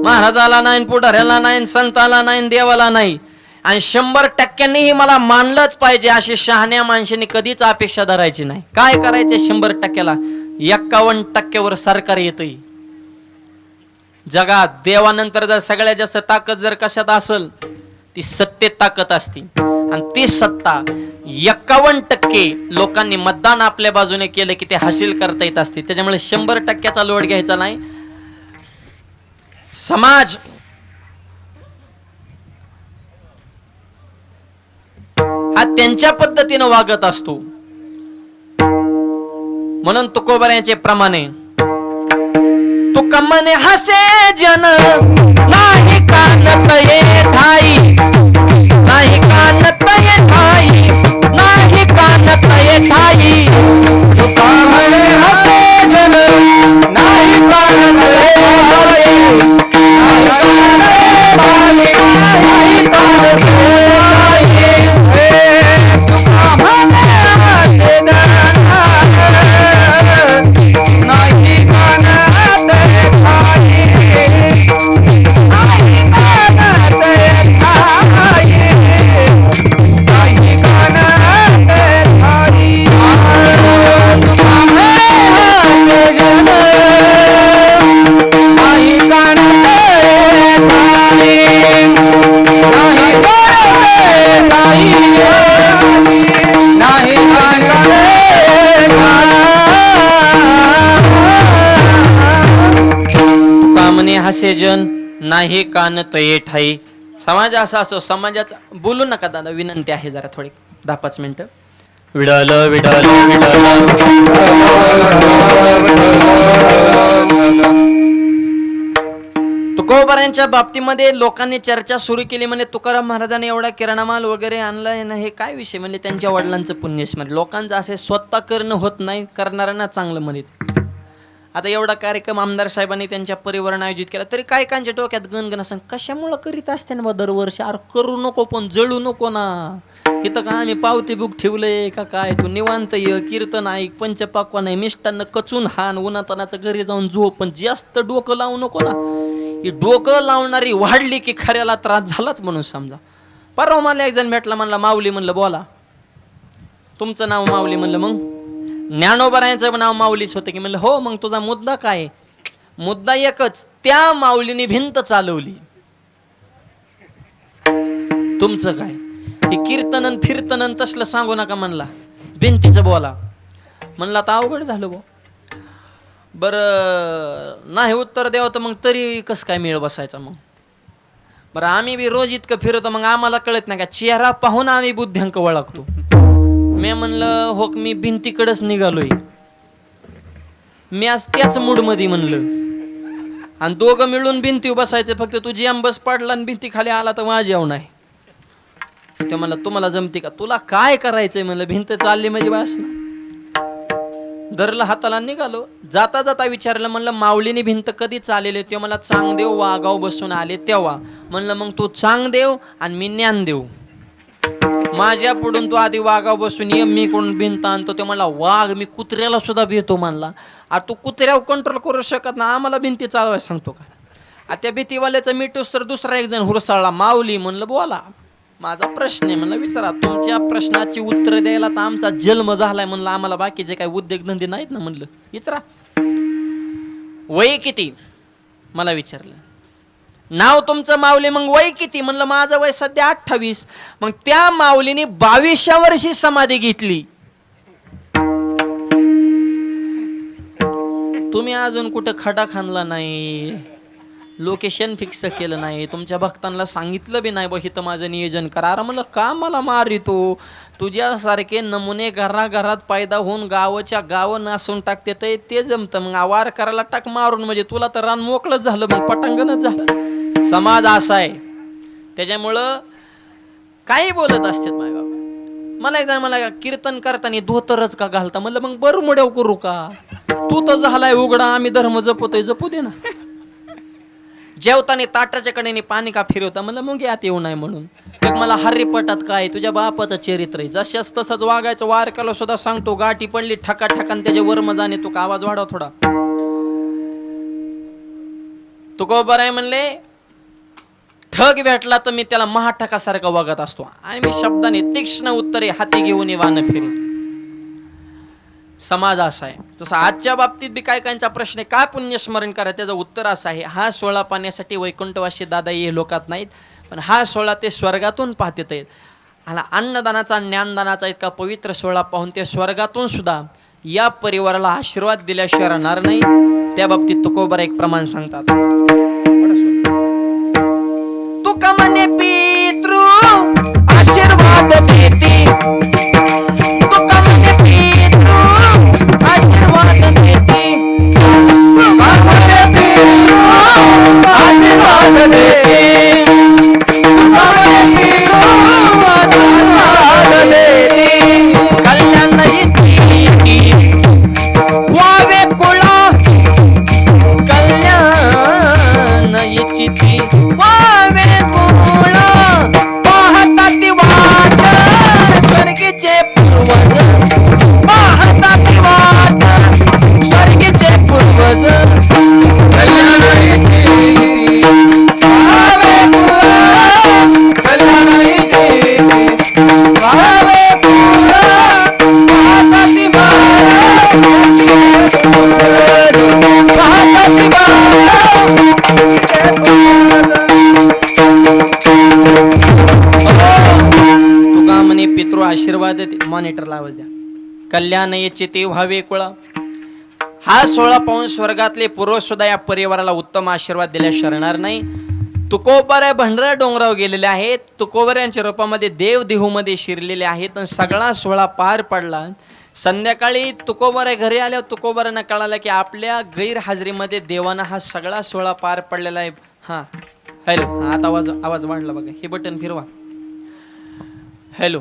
महाराजाला नाही, पुढाऱ्याला नाही, संताला नाही, देवाला नाही. आणि 100%नीही मला मानलंच पाहिजे अशी शहाण्या माणसाने कधीच अपेक्षा धरायची नाही. काय करायचे 100%ला? 51%वर सरकार येतंय. जगात देवानंतर जर सगळ्यात जास्त ताकद जर कशात असेल ती सत्तेत ताकद असते. आणि ती सत्ता 51% लोकांनी मतदान आपल्या बाजूने केलं की ते हासिल करता येत असते. त्याच्यामुळे 100%चा लोड घ्यायचा नाही. समाज हा त्यांच्या पद्धतीनं वागत असतो. म्हणून तुकोबाऱ्यांचे प्रमाणे तुका म्हणे हसे जन नाही कानत ये ठाई, नाही कानत ये ठाई, नाही कानत ये ठाई. तुका म्हणे हसे जन नाही कानत ये ठाई, नाही कानत ये ठाई, नाही कानत ये ठाई. तुका म्हणे हसे जन नाही कानत ये ठाई, नाही कानत ये ठाई, नाही कानत ये ठाई. तुका म्हणे हसे जन नाही कानत ये ठाई, नाही कानत ये ठाई, नाही कानत ये कामने हसे जन नाही कानत ये ठाई. समाज असा असो. समाजाचा बोलू नका दादा, विनंती आहे जरा थोडी 10-5 मिनिटं. विडालं विडालं विडालं. तुकोबाऱ्यांच्या बाबतीमध्ये लोकांनी चर्चा सुरू केली. म्हणजे तुकाराम महाराजांनी एवढा किराणा माल वगैरे आणलाय ना, हे काय विषय? म्हणजे त्यांच्या वडिलांचं पुण्यस्मरण. लोकांचं असे स्वतः करणं होत नाही, करणाऱ्यांना चांगलं म्हणत. आता एवढा कार्यक्रम आमदार साहेबांनी त्यांच्या परिवारानं आयोजित केला, तरी काय कांच्या डोक्यात गणगण असं कशामुळं करीत असते ना दरवर्षी? अरे करू नको पण जळू नको ना. इथं का आम्ही पावती बुक ठेवलंय का काय? तू निवांत ये, कीर्तन ऐक, पंचपाक्वा नाही, मिष्टांना कचून हान, उन्हातानाचं घरी जाऊन झोप, पण जास्त डोकं लावू नको ना. ही डोकं लावणारी वाढली की खऱ्याला त्रास झालाच म्हणून समजा. परवा मला एक जण भेटला, म्हणला माऊली. म्हणलं बोला, तुमचं नाव माऊली? म्हणलं मग ज्ञानोबारायांचं नाव माऊलीच होतं की? म्हणलं हो. मग तुझा मुद्दा काय? मुद्दा एकच, त्या माऊलीने भिंत चालवली. तुमचं काय? हे कीर्तनन फिरतनन तसलं सांगू नका म्हणला, भिंतीचं बोला. म्हणलं आता अवघड झालं बो. बरं नाही उत्तर द्यावं तर मग तरी कसं काय मेळ बसायचा मग? बरं आम्ही बी रोज इतकं फिरतो, मग आम्हाला कळत नाही का? चेहरा पाहून आम्ही बुद्ध्यांक ओळखतो. मी म्हणलं हो, मी भिंतीकडेच निघालोय. मी आज त्याच मूडमध्ये म्हणलं. आणि दोघं मिळून भिंती बसायचं. फक्त तुझी बस पडला आणि भिंती खाली आला तर माझी याव नाही. ते म्हणलं तुम्हाला जमते का? तुला काय करायचंय? म्हणलं भिंत चालली म्हणजे बस ना. धरलं हाताला निघालो. जाता जाता विचारलं, म्हणलं माऊलीने भिंत कधी चालले? ते मला चांगदेव वागाव बसून आले तेव्हा. म्हणलं मग तू चांगदेव आणि मी ज्ञानदेव. माझ्या पुढून तू आधी वागाव बसून ये, मी कोण भिंत आणतो. ते मला वाघ, मी कुत्र्याला सुद्धा भेटतो म्हणला. अरे तू कुत्र्यावर कंट्रोल करू शकत ना, आम्हाला भिंती चालवायला सांगतो का? त्या भीतीवाल्याचा मिठूस तर दुसरा एक जण हुरसाळला, माऊली. म्हणलं बोला, माझा प्रश्न आहे. म्हणलं विचारा. तुमच्या प्रश्नाची उत्तर द्यायलाच आमचा जन्म झालाय. म्हणलं आम्हाला बाकीचे काही उद्योगधंदे नाहीत ना. म्हणलं विचारा. वय किती? मला विचारलं. नाव तुमचं माऊली, मग वय किती? म्हणलं माझं वय सध्या 28. मग त्या माऊलीने 22व्या वर्षी समाधी घेतली. तुम्ही अजून कुठं खडा खाणला नाही, लोकेशन फिक्स केलं नाही, तुमच्या भक्तांना सांगितलं बी नाही बा इथं माझं नियोजन करा. अरे म्हणलं का मला मारितो? तुझ्यासारखे नमुने घराघरात पैदा होऊन गावाच्या गावं नासून टाकते ते जमतं. मग आवार करायला टाक मारून, म्हणजे तुला तर रान मोकळंच झालं, मग पटांगणच झालं. समाज असा आहे, त्याच्यामुळं काही बोलत असतात माय बाबा. मला कीर्तन करताना धोतरच का घालता? म्हणलं मग बरमुड्याव करू का? तू तर झालाय उघडा, आम्ही धर्म जपतोय, जपू दे ना. जेवताना ताटाच्या कडेने पाणी का फिरवता? म्हणलं मग यात येऊ नये म्हणून. एक मला हरिपटात काय तुझ्या बापाचं चरित्र आहे, जशाच तसंच वागायचं. वारकाला सुद्धा सांगतो, गाठी पडली ठका ठकान त्याच्या वर्म जाणे, तू का आवाज वाढव थोडा. तू को बरं आहे म्हणले, ठग भेटला तर मी त्याला महाठकासारखा वागत असतो, आणि मी शब्दाने तीक्ष्ण उत्तरे हाती घेऊन वाहन फिरे. समाज असा आहे. तसं आजच्या बाबतीत बी काय कायचा प्रश्न आहे, काय पुण्यस्मरण करा? त्याचं उत्तर असं आहे, हा सोहळा पाहण्यासाठी वैकुंठवासी दादा हे लोकात नाहीत, पण हा सोहळा ते स्वर्गातून पाहत आहेत. आणि अन्नदानाचा ज्ञानदानाचा इतका पवित्र सोहळा पाहून ते स्वर्गातून सुद्धा या परिवाराला आशीर्वाद दिल्याशिवाय राहणार नाही. त्या बाबतीत तुकोबरा एक प्रमाण सांगतात. तुका म्हणे पितृ आशीर्वाद देती, तुका म्हणे पितृ आशीर्वाद देती, तुका म्हणे पितृ आशीर्वाद देती, तुका म्हणे पितृ आशीर्वाद देती. कल्याण इच्छिती वावे कुळा, कल्याण इच्छिती वावे कुळा, पाहता ती वाट स्वर्गीचे पूर्वज, पाहता ती वाट स्वर्गीचे पूर्वज. कल्याण इच्छिती वावे कुळा, कल्याण इच्छिती वावे कुळा, पाहता ती वाट पाहता ती तुका म्हणे पितृ आशीर्वाद मॉनिटरला आवाज द्या. कल्याण इच्छिते व्हावे कुळा. हा सोहळा पाहून स्वर्गातले पूर्व सुद्धा या परिवाराला उत्तम आशीर्वाद दिल्या शरणार नाही. तुकोबरा भंडारा डोंगराव गेलेले आहेत, तुकोबर यांच्या रूपामध्ये देव देहूमध्ये शिरलेले आहेत. आणि सगळा सोहळा पार पडला. संध्याकाळी तुकोबरा घरी आल्यावर तुकोबरांना कळालं की आपल्या गैरहजेरीमध्ये देवाना हा सगळा सोहळा पार पडलेला आहे. हा हॅलो, आता आवाज वाढला बघा, हे बटन फिरवा. हॅलो.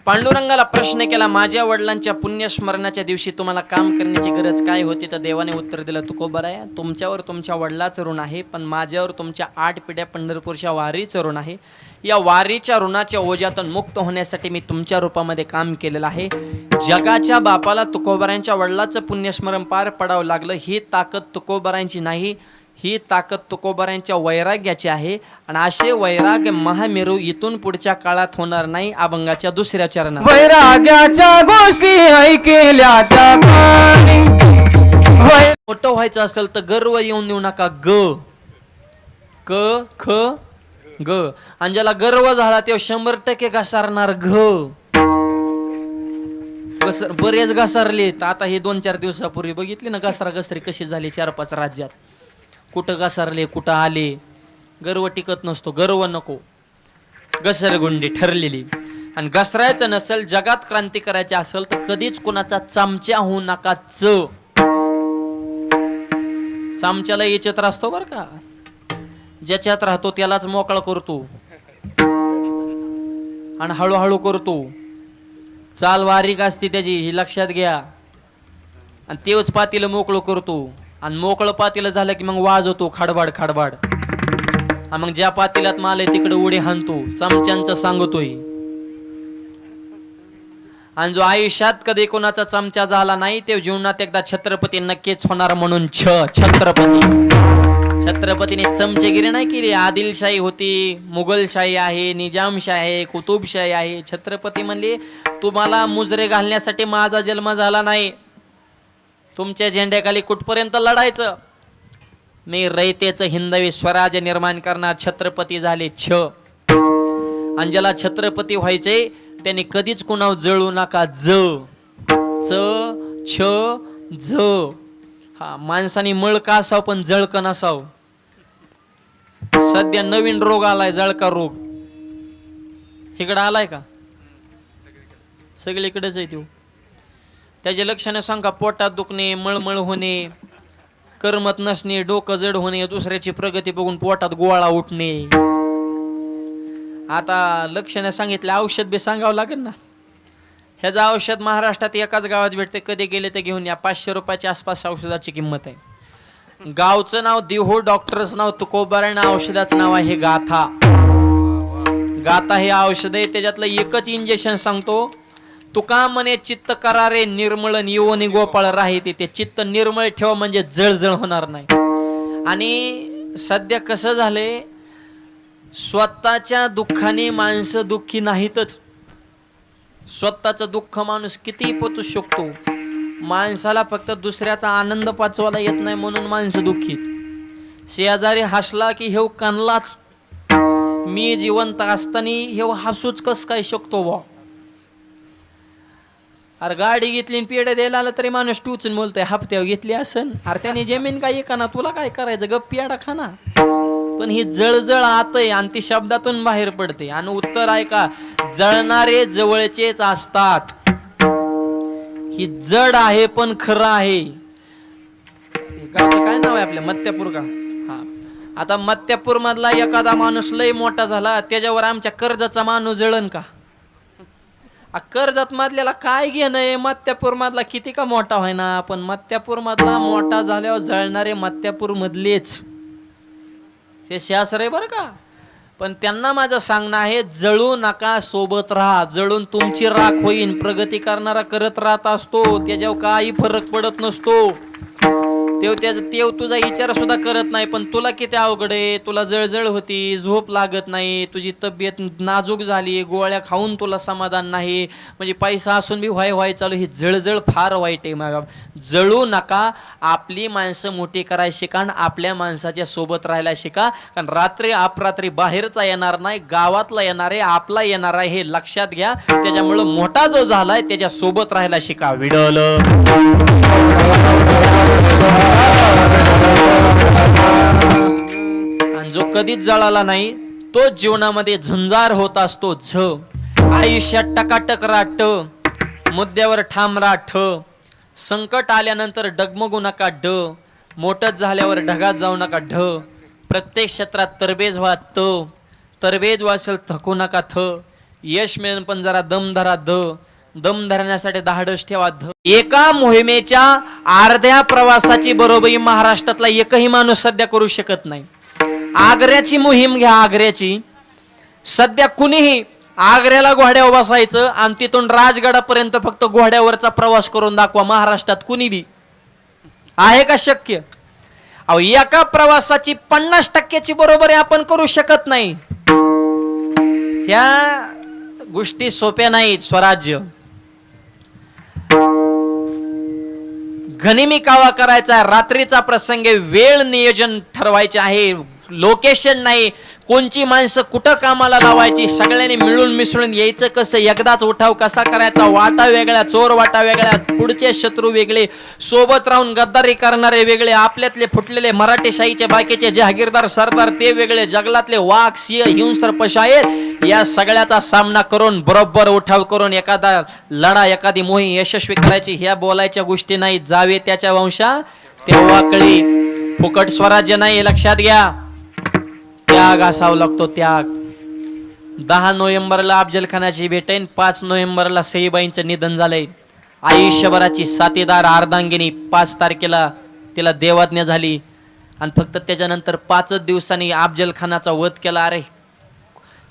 पांडुरंगाला प्रश्न केला, माझ्या वडिलांच्या पुण्यस्मरणाच्या दिवशी तुम्हाला काम करण्याची गरज काय होती? तर देवाने उत्तर दिलं, तुकोबराय, तुमच्यावर तुमच्या वडिलाचं ऋण आहे, पण माझ्यावर तुमच्या 8 पिढ्या पंढरपूरच्या वारीचं ऋण आहे. या वारीच्या ऋणाच्या ओझ्यातून मुक्त होण्यासाठी मी तुमच्या रूपामध्ये काम केलेलं आहे. जगाच्या बापाला तुकोबरायांच्या वडिलाचं पुण्यस्मरण पार पडावं लागलं, ही ताकद तुकोबरायांची नाही, ही ताकद तुकोबरायांच्या वैराग्याची आहे. आणि असे वैराग्य महामेरू इथून पुढच्या काळात होणार नाही. अभंगाच्या दुसऱ्या चरणात वैराग्याच्या गोष्टी ऐकल्या त्या काळी. मोठं व्हायचं असेल तर गर्व येऊन देऊ नका. क ख ग. आणि ज्याला गर्व झाला तेव्हा 100% घसारणार बरेच घसारलेत. आता हे 2-4 दिवसापूर्वी बघितली ना घसराघसरी कशी झाली 4-5 राज्यात. कुठं घसारले कुठं आले. गर्व टिकत नसतो, गर्व नको. घसरगुंडी ठरलेली. आणि घसरायचं नसेल, जगात क्रांती करायची असेल तर कधीच कुणाचा चमचा होऊ नका. चमच्याला याच्यात असतो बर का, ज्याच्यात राहतो त्यालाच मोकळा करतो आणि हळूहळू करतो. चाल बारीक असते त्याची, ही लक्षात घ्या. आणि तेच पातीला मोकळं करतो. आणि मोकळं पातीला झालं की मग वाजवतो खडबाड खडबाड. आणि मग ज्या पातीलात माल आहे तिकडे उडी हाणतो. चमच्यांचं सांगतोय. आणि जो आयुष्यात कधी कोणाचा चमचा झाला नाही ते जीवनात एकदा छत्रपती नक्कीच होणार. म्हणून छत्रपतीने चमचेगिरी नाही केली. आदिलशाही होती, मुघलशाही आहे, निजामशाही आहे, कुतुबशाही आहे. छत्रपती म्हणले तुम्हाला मुजरे घालण्यासाठी माझा जन्म झाला नाही. तुमच्या झेंड्याखाली कुठपर्यंत लढायचं. मी रयतेचं हिंदवी स्वराज्य निर्माण करणार छत्रपती झाले छ. आणि ज्याला छत्रपती व्हायचे त्यांनी कधीच कुणावर जळू नका. ज च छ ज. हा, माणसाने मळका असाव पण जळकं नसाव. सध्या नवीन रोग आलाय जळका रोग. इकडं आलाय का? सगळीकडेच आहे तो. त्याचे लक्षणं सांगा. पोटात दुखणे, मळमळ होणे, करमत नसणे, डोकं जड होणे, दुसऱ्याची प्रगती बघून पोटात गोळा उठणे. आता लक्षणं सांगितले, औषध बी सांगावं लागेल ना. ह्याचं औषध महाराष्ट्रात एकाच गावात भेटते. कधी गेले तर घेऊन या. 500 रुपयाच्या आसपास औषधाची किंमत आहे. गावचं नाव दिहो, डॉक्टरचं नाव तुकोबारायण, औषधाचं नाव आहे गाथा. गाथा हे औषध आहे. त्याच्यातलं एकच इंजेक्शन सांगतो. तुका म्हणे चित्त करारे निर्मळ निवोनी गोपाळ राहते. ते चित्त निर्मळ ठेव म्हणजे जळजळ होणार नाही. आणि सध्या कसं झालंय, स्वतःच्या दुःखाने माणसं दुःखी नाहीतच. स्वतःचं दुःख माणूस किती पोचू शकतो. माणसाला फक्त दुसऱ्याचा आनंद पाचवायला येत नाही म्हणून माणसं दुःखी. शेजारी हसला की हेव कानलाच. मी जिवंत असताना हेव हसूच कस काय शकतो बा. अरे गाडी घेतली पेढे द्यायला आलं तरी माणूस टूचून बोलतोय हप्त्यावर घेतली असन. अरे त्याने जमीन काय एका ना, तुला काय करायचं, गप पेढा खाना. पण ही जळजळ आतय आणि ती शब्दातून बाहेर पडते. आणि उत्तर ऐका, जळणारे जवळचेच असतात. ही जड आहे पण खरं आहे. गावचं काय नाव आहे आपल्या? मत्यापूर का? हा. आता मत्यापूर मधला एखादा माणूस लय मोठा झाला, त्याच्यावर आमच्या कर्जचा माणूस जळण का? कर्जत मधल्याला काय घेणं? मत्यापूर मधला किती का मोठा व्हायना, पण मत्यापूर मधला मोठा झाल्यावर जळणारे मत्यापूर मधलेच. हे शास्त्र आहे बरं का. पण त्यांना माझं सांगणं आहे, जळू नका, सोबत राहा. जळून तुमची राख होईन. प्रगती करणारा करत राहत असतो, त्याच्यावर काही फरक पडत नसतो. तेव तुझा विचार सुद्धा करत नाही. पण तुला किती अवघड आहे. तुला जळजळ होती, झोप लागत नाही, तुझी तब्येत नाजूक झाली, गोळ्या खाऊन तुला समाधान नाही, म्हणजे पैसा असून बी व्हाय चालू. ही जळजळ फार वाईट आहे माझ्या. जळू नका. आपली माणसं मोठी करायला शिका आणि आपल्या माणसाच्या सोबत राहायला शिका. कारण रात्री अपरात्री बाहेरचा येणार नाही, गावातला येणार आहे, आपला येणार आहे, हे लक्षात घ्या. त्याच्यामुळं मोठा जो झालाय त्याच्या सोबत राहायला शिका. विडलं आणि जो कधीच जळाला नाही तो जीवनामध्ये झुंजार होत असतो. आयुष्यात टकाटक राठ, मुद्द्यावर ठाम राठ. संकट आल्यानंतर डगमगू नका ड. मोठच झाल्यावर ढगात जाऊ नका ढ. प्रत्येक क्षेत्रात तरबेज व्हा त. तरबेज वासेल थकू नका थ. यश मिळेल पण जरा दम धरा द. दम धरण्यासाठी धाडस ठेवा ध. एका मोहिमेच्या अर्ध्या प्रवासाची बरोबरी महाराष्ट्रातला एकही माणूस सध्या करू शकत नाही. आग्र्याची मोहीम घ्या. आग्र्याची सध्या कुणीही आग्र्याला घोड्यावर बसायचं आणि तिथून राजगडापर्यंत फक्त घोड्यावरचा प्रवास करून दाखवा. महाराष्ट्रात कुणी बी आहे का शक्य? अहो, एका प्रवासाची 50% बरोबरी आपण करू शकत नाही. ह्या गोष्टी सोप्या नाहीत. स्वराज्य गनिमी कावा करायचा, रात्रीचा प्रसंग, वेळ नियोजन ठरवायचे आहे, लोकेशन नाही, कोणची माणसं कुठं कामाला लावायची, सगळ्यांनी मिळून मिसळून यायचं कसं, एकदाच उठाव कसा करायचा, वाटा वेगळ्या, चोर वाटा वेगळ्या, पुढचे शत्रू वेगळे, सोबत राहून गद्दारी करणारे वेगळे, आपल्यातले फुटलेले मराठेशाहीचे बाकीचे जहागीरदार सरदार ते वेगळे, जंगलातले वाघ सिंह हिंस्र पशु आहेत, या सगळ्याचा सामना करून बरोबर उठाव करून एखादा लढा, एखादी मोहीम यशस्वी करायची. ह्या बोलायच्या गोष्टी नाही. जावे त्याच्या वंशा तेव्हा कळी. फुकट स्वराज्य नाही, लक्षात घ्या. त्याग असावा लागतो, त्याग. 10 नोव्हेंबरला अफजल खानाची भेट आहे, 5 नोव्हेंबरला सईबाईंचं निधन झालंय. आयुष्यभराची साथीदार अर्धांगिनी 5 तारखेला तिला देवाज्ञा झाली आणि फक्त त्याच्यानंतर 5 दिवसांनी अफजल खानाचा वध केला. अरे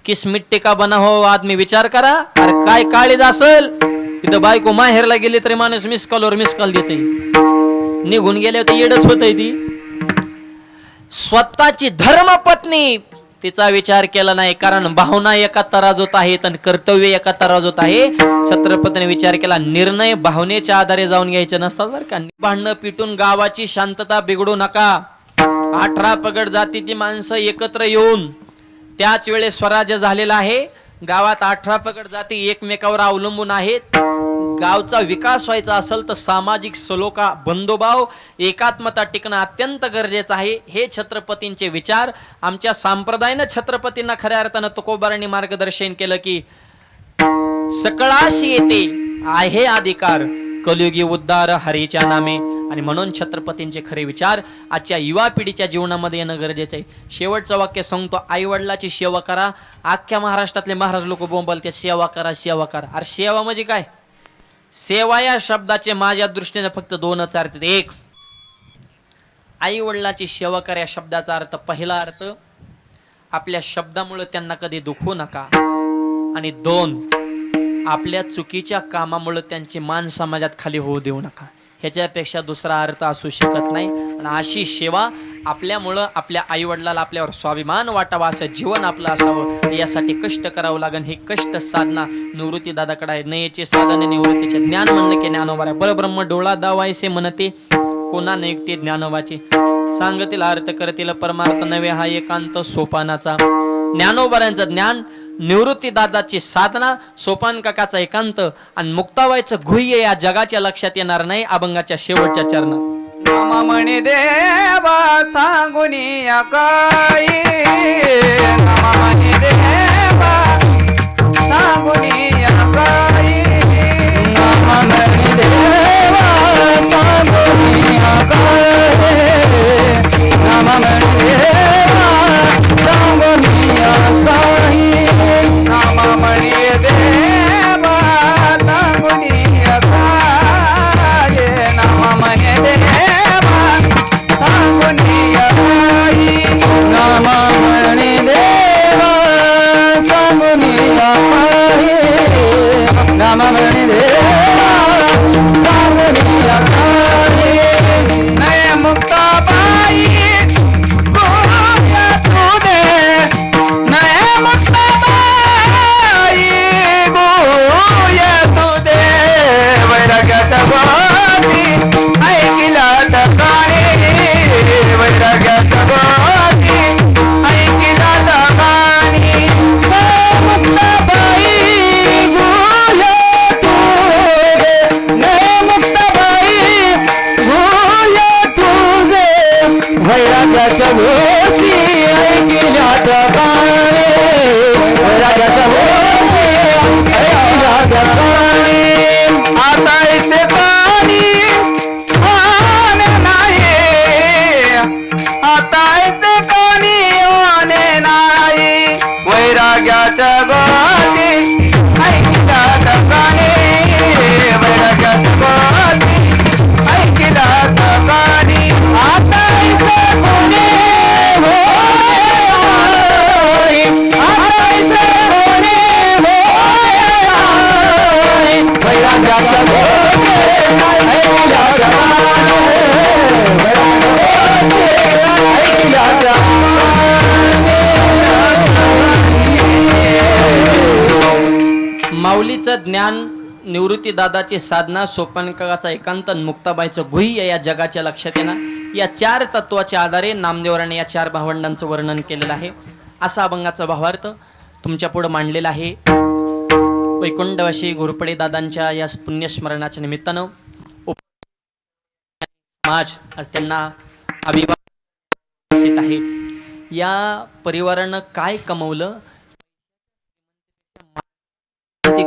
किस मिट्टी का बना हो आदमी, विचार करा. अरे काय काळीज असेल तिथं. बायको माहेरला गेली तरी माणूस मिस कॉलवर मिस कॉल देते. निघून गेले होते येडच होतय ती. स्वतःची धर्मपत्नी तिचा विचार केला नाही, कारण भावना एका तराजूत आहेत आणि कर्तव्य एका तराजूत आहे. छत्रपतीने विचार केला, निर्णय भावनेच्या आधारे जाऊन घ्यायचे नसतात बरं का. भांडणं पिटून गावाची शांतता बिघडू नका. 18 पगड जातीची माणसं एकत्र येऊन त्याच वेळेस स्वराज्य झालेला आहे. गावात 18 पगड जाती एकमेकावर अवलंबून आहेत. गावचा विकास व्हायचा असेल तर सामाजिक सलोखा, बंधुभाव, एकात्मता टिकणं अत्यंत गरजेचं आहे. हे छत्रपतींचे विचार. आमच्या संप्रदायानं छत्रपतींना खऱ्या अर्थानं तुकोबारांनी मार्गदर्शन केलं की सकळाशी येते आहे अधिकार, कलियुगी उद्धार हरीच्या नामे. आणि म्हणून छत्रपतींचे खरे विचार आजच्या युवा पिढीच्या जीवनामध्ये येणं गरजेचं आहे. शेवटचं वाक्य सांगतो, आई वडिलाची सेवा करा. अख्ख्या महाराष्ट्रातले महाराज लोक बोंबलते सेवा करा सेवा करा. अरे सेवा म्हणजे काय? सेवा या शब्दाचे माझ्या दृष्टीने फक्त दोनच अर्थ आहेत. एक, आई वडिलाची सेवा करा या शब्दाचा अर्थ, पहिला अर्थ आपल्या शब्दामुळे त्यांना कधी दुखवू नका. आणि दोन, आपल्या चुकीच्या कामामुळे त्यांची मान समाजात खाली होऊ देऊ नका. ह्याच्यापेक्षा दुसरा अर्थ असू शकत नाही. आणि अशी सेवा आपल्यामुळं आपल्या आई वडिलाला आपल्यावर स्वाभिमान वाटावा, असं जीवन आपलं असावं, यासाठी कष्ट करावं लागेल. हे कष्ट साधना निवृत्ती दादाकडे आहे. नयेचे साधने निवृत्तीचे ज्ञान म्हणलं की ज्ञानोबा परब्रह्म डोळा दावायसे म्हणते कोणा न युक्ती ज्ञानोबाचे. सांगतील अर्थ करतील परमार्थ नव्हे हा एकांत सोपानाचा. ज्ञानोबाऱ्यांचं ज्ञान, निवृत्ती दादाची साधना, सोपान काकाचा एकांत आणि मुक्ताबाईचं गुह्य या जगाच्या लक्षात येणार नाही अभंगाच्या शेवटच्या चरणात. नाम म्हणे देवा सांगुनी काय, नाम म्हणे देवा सांगुनी काय, नाम म्हणे देवा सांगुनी काय, नाम म्हणे देवा सांगुनी काय, नाम म्हणे देवा सांगुनी काय, नाम म्हणे देवा सांगुनी काय, नाम म्हणे देवा सांगुनी काय, नाम म्हणे देवा सांगुनी काय. नय मुक्ताबाई गोया तुझे, नय मुक्ताबाई गोया तुझे, वैराग्याच्या गोष्टी ऐकिला ठिकाणी, वैराग्याच्या गोष्टी ऐकिला ठिकाणी. मुक्ताबाई गोया तुझे, नय मुक्ताबाई गोया तुझे, वैराग्याच्या गोष्टी ऐकिला ठिकाणी, वैराग्याच्या गोष्टी ऐकिला ठिकाणी. आता इथे पाणी आणे नाही, आता इथे पाणी आणे नाही, वैराग्याच्या गोष्टी ऐकिला ठिकाणी, वैराग्याच्या गोष्टी ऐकिला ठिकाणी. आता इथे कोणी होय, आता इथे कोणी होय, वैराग्याच्या गोष्टी ऐकिला ठिकाणी, ऐकिला ठिकाणी. माऊलीचं ज्ञान, निवृत्ती दादाची साधना, सोपानकाचा एकांत, मुक्ताबाईचं गुह्य या जगाच्या लक्षात येणार. या 4 तत्वाच्या आधारे नामदेवराने या 4 भावंडांचं वर्णन केलेलं आहे. असा अभंगाचा भावार्थ तुमच्या पुढे मांडलेला आहे. वैकुंठवासी घोरपडे दादांच्या या पुण्यस्मरणाच्या निमित्तानं समाज आज त्यांना अभिवादन आहे. या परिवारानं काय कमवलं,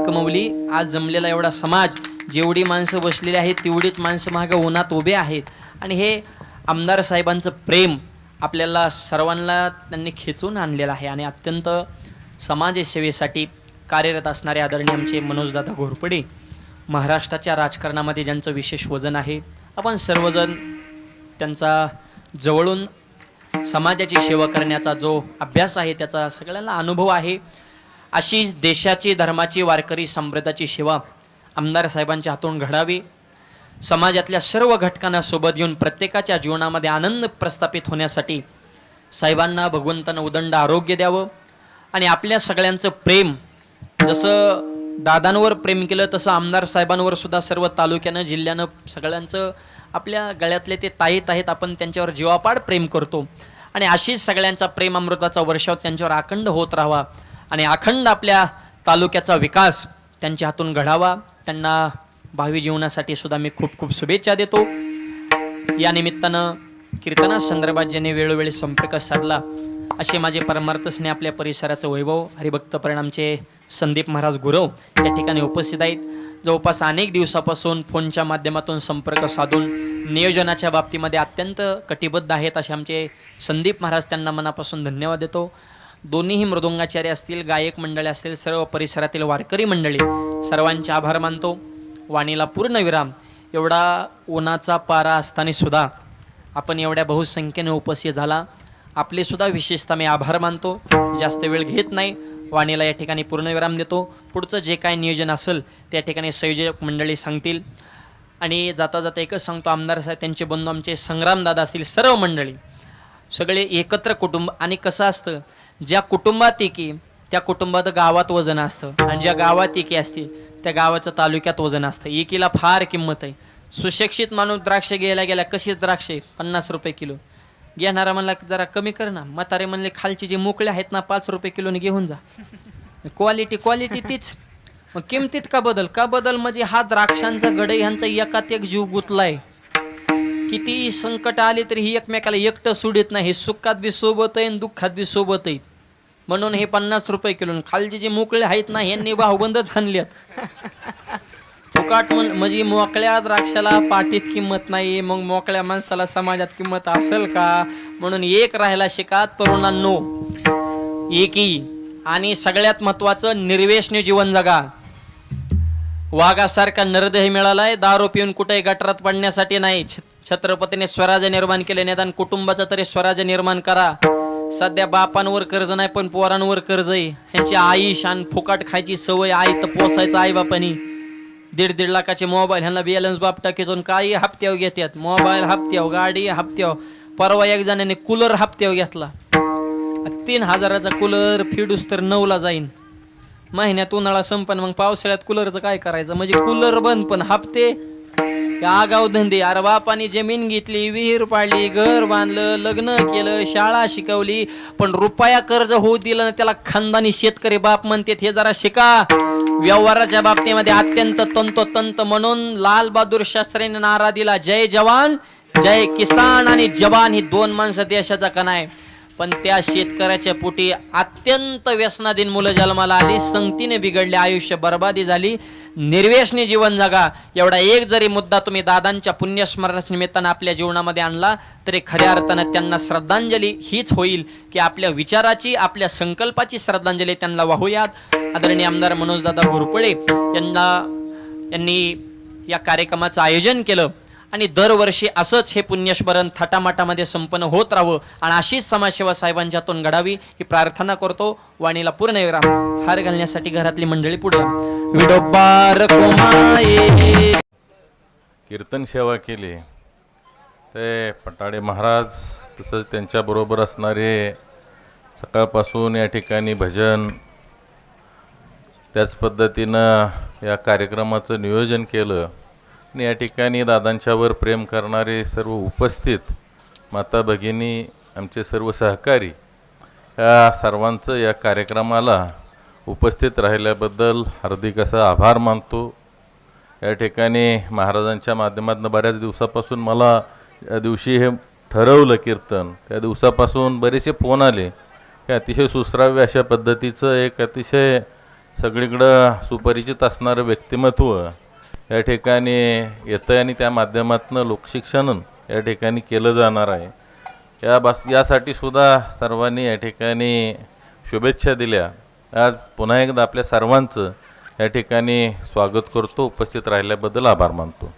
कमवली. आज जमलेला एवढा समाज, जेवढी माणसं बसलेली आहेत तेवढीच माणसं मागं उन्हात उभे आहेत. आणि हे आमदार साहेबांचं प्रेम आपल्याला सर्वांना त्यांनी खेचून आणलेलं आहे. आणि अत्यंत समाजसेवेसाठी कार्यरत असणारे आदरणीय आमचे मनोजदादा घोरपडे, महाराष्ट्राच्या राजकारणामध्ये ज्यांचं विशेष वजन आहे. आपण सर्वजण त्यांचा जवळून समाजाची सेवा करण्याचा जो अभ्यास आहे त्याचा सगळ्यांना अनुभव आहे. अशी देशाची, धर्माची, वारकरी संप्रदायाची सेवा आमदार साहेबांच्या हातून घडावी. समाजातल्या सर्व घटकांना सोबत घेऊन प्रत्येकाच्या जीवनामध्ये आनंद प्रस्थापित होण्यासाठी साहेबांना भगवंतानं उदंड आरोग्य द्यावं. आणि आपल्या सगळ्यांचं प्रेम, जसं दादांवर प्रेम केलं तसं आमदार साहेबांवर सुद्धा सर्व तालुक्यानं, जिल्ह्यानं सगळ्यांचं आपल्या गळ्यातले ते ताईत आहेत, आपण त्यांच्यावर जीवापाड प्रेम करतो आणि अशीच सगळ्यांचा प्रेम अमृताचा वर्षाव त्यांच्यावर अखंड होत राहावा आणि अखंड आपल्या तालुक्याचा विकास त्यांच्या हातून घडावा. त्यांना भावी जीवनासाठी सुद्धा मी खूप खूप शुभेच्छा देतो. या निमित्तानं कीर्तनासंदर्भात ज्यांनी वेळोवेळी संपर्क साधला असे माझे परमार्थसने आपल्या परिसराचं वैभव हरिभक्त परिणामचे संदीप महाराज गुरव या ठिकाणी उपस्थित आहेत. जवळपास अनेक दिवसापासून फोनच्या माध्यमातून संपर्क साधून नियोजनाच्या बाबतीमध्ये अत्यंत कटिबद्ध आहेत असे आमचे संदीप महाराज, त्यांना मनापासून धन्यवाद देतो. दोन्हीही मृदुंगाचार्य असतील, गायक मंडळी असतील, सर्व परिसरातील वारकरी मंडळी सर्वांचे आभार मानतो. वाणीला पूर्ण विराम. एवढा उन्हाचा पारा असताना सुद्धा आपण एवढ्या बहुसंख्येने उपस्थित झाला, आपले सुद्धा विशेषतः मी आभार मानतो. जास्त वेळ घेत नाही, वाणीला या ठिकाणी पूर्णविराम देतो. पुढचं जे काय नियोजन असेल त्या ठिकाणी संयोजक मंडळी सांगतील. आणि जाता जाता एकच सांगतो, आमदार साहेब, त्यांचे बंधू आमचे संग्रामदादा असतील, सर्व मंडळी सगळे एकत्र कुटुंब. आणि कसं असतं, ज्या कुटुंबात एकी त्या कुटुंबात गावात वजन असतं आणि ज्या गावात एकी असते त्या गावाचं तालुक्यात वजन असतं. एकीला फार किंमत आहे. सुशिक्षित माणूस द्राक्ष घ्यायला गेला, कशीच द्राक्षे 50 रुपये किलो, घेणारा म्हणला जरा कमी कर ना, म्हातारे म्हणले खालचे जे मोकळे आहेत ना 5 रुपये किलोने घेऊन जा. क्वालिटी तीच, मग किमतीत का बदल म्हणजे हा द्राक्षांचा गडे ह्यांचा एकात एक जीव गुतलाय. किती संकट आले तरी ही एकमेकाला एकटं सोडित नाही. सुखात बी सोबत आहे, दुःखात बी सोबत आहे. म्हणून हे 50 रुपये किलो. खालचे जे मोकळे आहेत ना ह्यांनी भाऊबंदच आणल्यात. फुकाट म्हणजे मोकळ्या द्राक्षाला पाठीत किंमत नाही, मग मोकळ्या माणसाला समाजात किंमत असेल का? म्हणून एक राहायला शिका तरुणांनो, एकी. आणि सगळ्यात महत्वाचं, निर्व्यसनी जीवन जगा. वाघासारखा नरदेह मिळालाय, दारू पिऊन कुठेही गटारात पडण्यासाठी नाही. छत्रपतीने स्वराज्य निर्माण केले, निदान कुटुंबाचं तरी स्वराज्य निर्माण करा. सध्या बापांवर कर्ज नाही पण पोरांवर कर्ज आहे. ह्यांची आई शान फुकाट खायची सवय, आई तर पोसायचं आई बापानी. 1.5 लाखाचे मोबाईल, ह्यांना बॅलन्स बाप टाकीतून काही हप्त्यावर घेतात. मोबाईल हप्त्यावर, गाडी हप्त्यावर. परवा एक जणांनी कूलर हप्त्यावर घेतला. 3000चा कूलर फिडूस तर 9ला जाईन. महिन्यात उन्हाळा संपन, मग पावसाळ्यात कूलरचं काय करायचं? म्हणजे कूलर बंद पण हप्ते. आगाव धंदे. अरे बापानी जमीन घेतली, विहीर पाडली, घर बांधलं, लग्न केलं, शाळा शिकवली, पण रुपया कर्ज होऊ दिलं ना त्याला खानदानी शेतकरी बाप म्हणतात. हे जरा शिका. व्यवहाराच्या बाबतीमध्ये अत्यंत तंतोतंत. म्हणून लाल बहादूर शास्त्रीने नारा दिला, जय जवान जय किसान. आणि जवान ही 2 माणसं देशाचा कणा आहे. पण त्या शेतकऱ्याच्या पोटी अत्यंत व्यसनाधीन मुलं जन्माला आली, संगतीने बिघडले, आयुष्य बर्बादी झाली. निर्व्यसनी जीवन जगा. एवढा एक जरी मुद्दा तुम्ही दादांच्या पुण्यस्मरणाच्या निमित्तानं आपल्या जीवनामध्ये आणला तरी खऱ्या अर्थानं त्यांना श्रद्धांजली हीच होईल की आपल्या विचाराची, आपल्या संकल्पाची श्रद्धांजली त्यांना वाहूयात. आदरणीय आमदार मनोजदादा घोरपडे यांनी या कार्यक्रमाचं आयोजन केलं आणि दरवर्षी असंच हे पुण्यस्मरण थाटामाटामध्ये संपन्न होत राहावं आणि अशीच समाजसेवा साहेबांच्या हातून घडावी ही प्रार्थना करतो. वाणीला पूर्ण विराम. हार घालण्यासाठी घरातली मंडळी पुढे. विडोबार कोमाये कीर्तन सेवा केली ते पटाडे महाराज, तसंच त्यांच्याबरोबर असणारे सकाळपासून या ठिकाणी भजन, त्याच पद्धतीनं या कार्यक्रमाचं नियोजन केलं. आणि या ठिकाणी दादांच्यावर प्रेम करणारे सर्व उपस्थित माता भगिनी, आमचे सर्व सहकारी, या सर्वांचं या कार्यक्रमाला उपस्थित राहिल्याबद्दल हार्दिक असा आभार मानतो. या ठिकाणी महाराजांच्या माध्यमातून बऱ्याच दिवसापासून मला या दिवशी हे ठरवलं कीर्तन, त्या दिवसापासून बरेचसे फोन आले की अतिशय सुश्राव्य अशा पद्धतीचं एक अतिशय सगळीकडं सुपरिचित असणारं व्यक्तिमत्व या ठिकाणी येतं आणि त्या माध्यमातून लोकशिक्षण या ठिकाणी केलं जाणार आहे. यासाठी सुद्धा सर्वांनी या ठिकाणी शुभेच्छा दिल्या. आज पुन्हा एकदा आपल्या सर्वांचं या ठिकाणी स्वागत करतो. उपस्थित राहिल्याबद्दल आभार मानतो.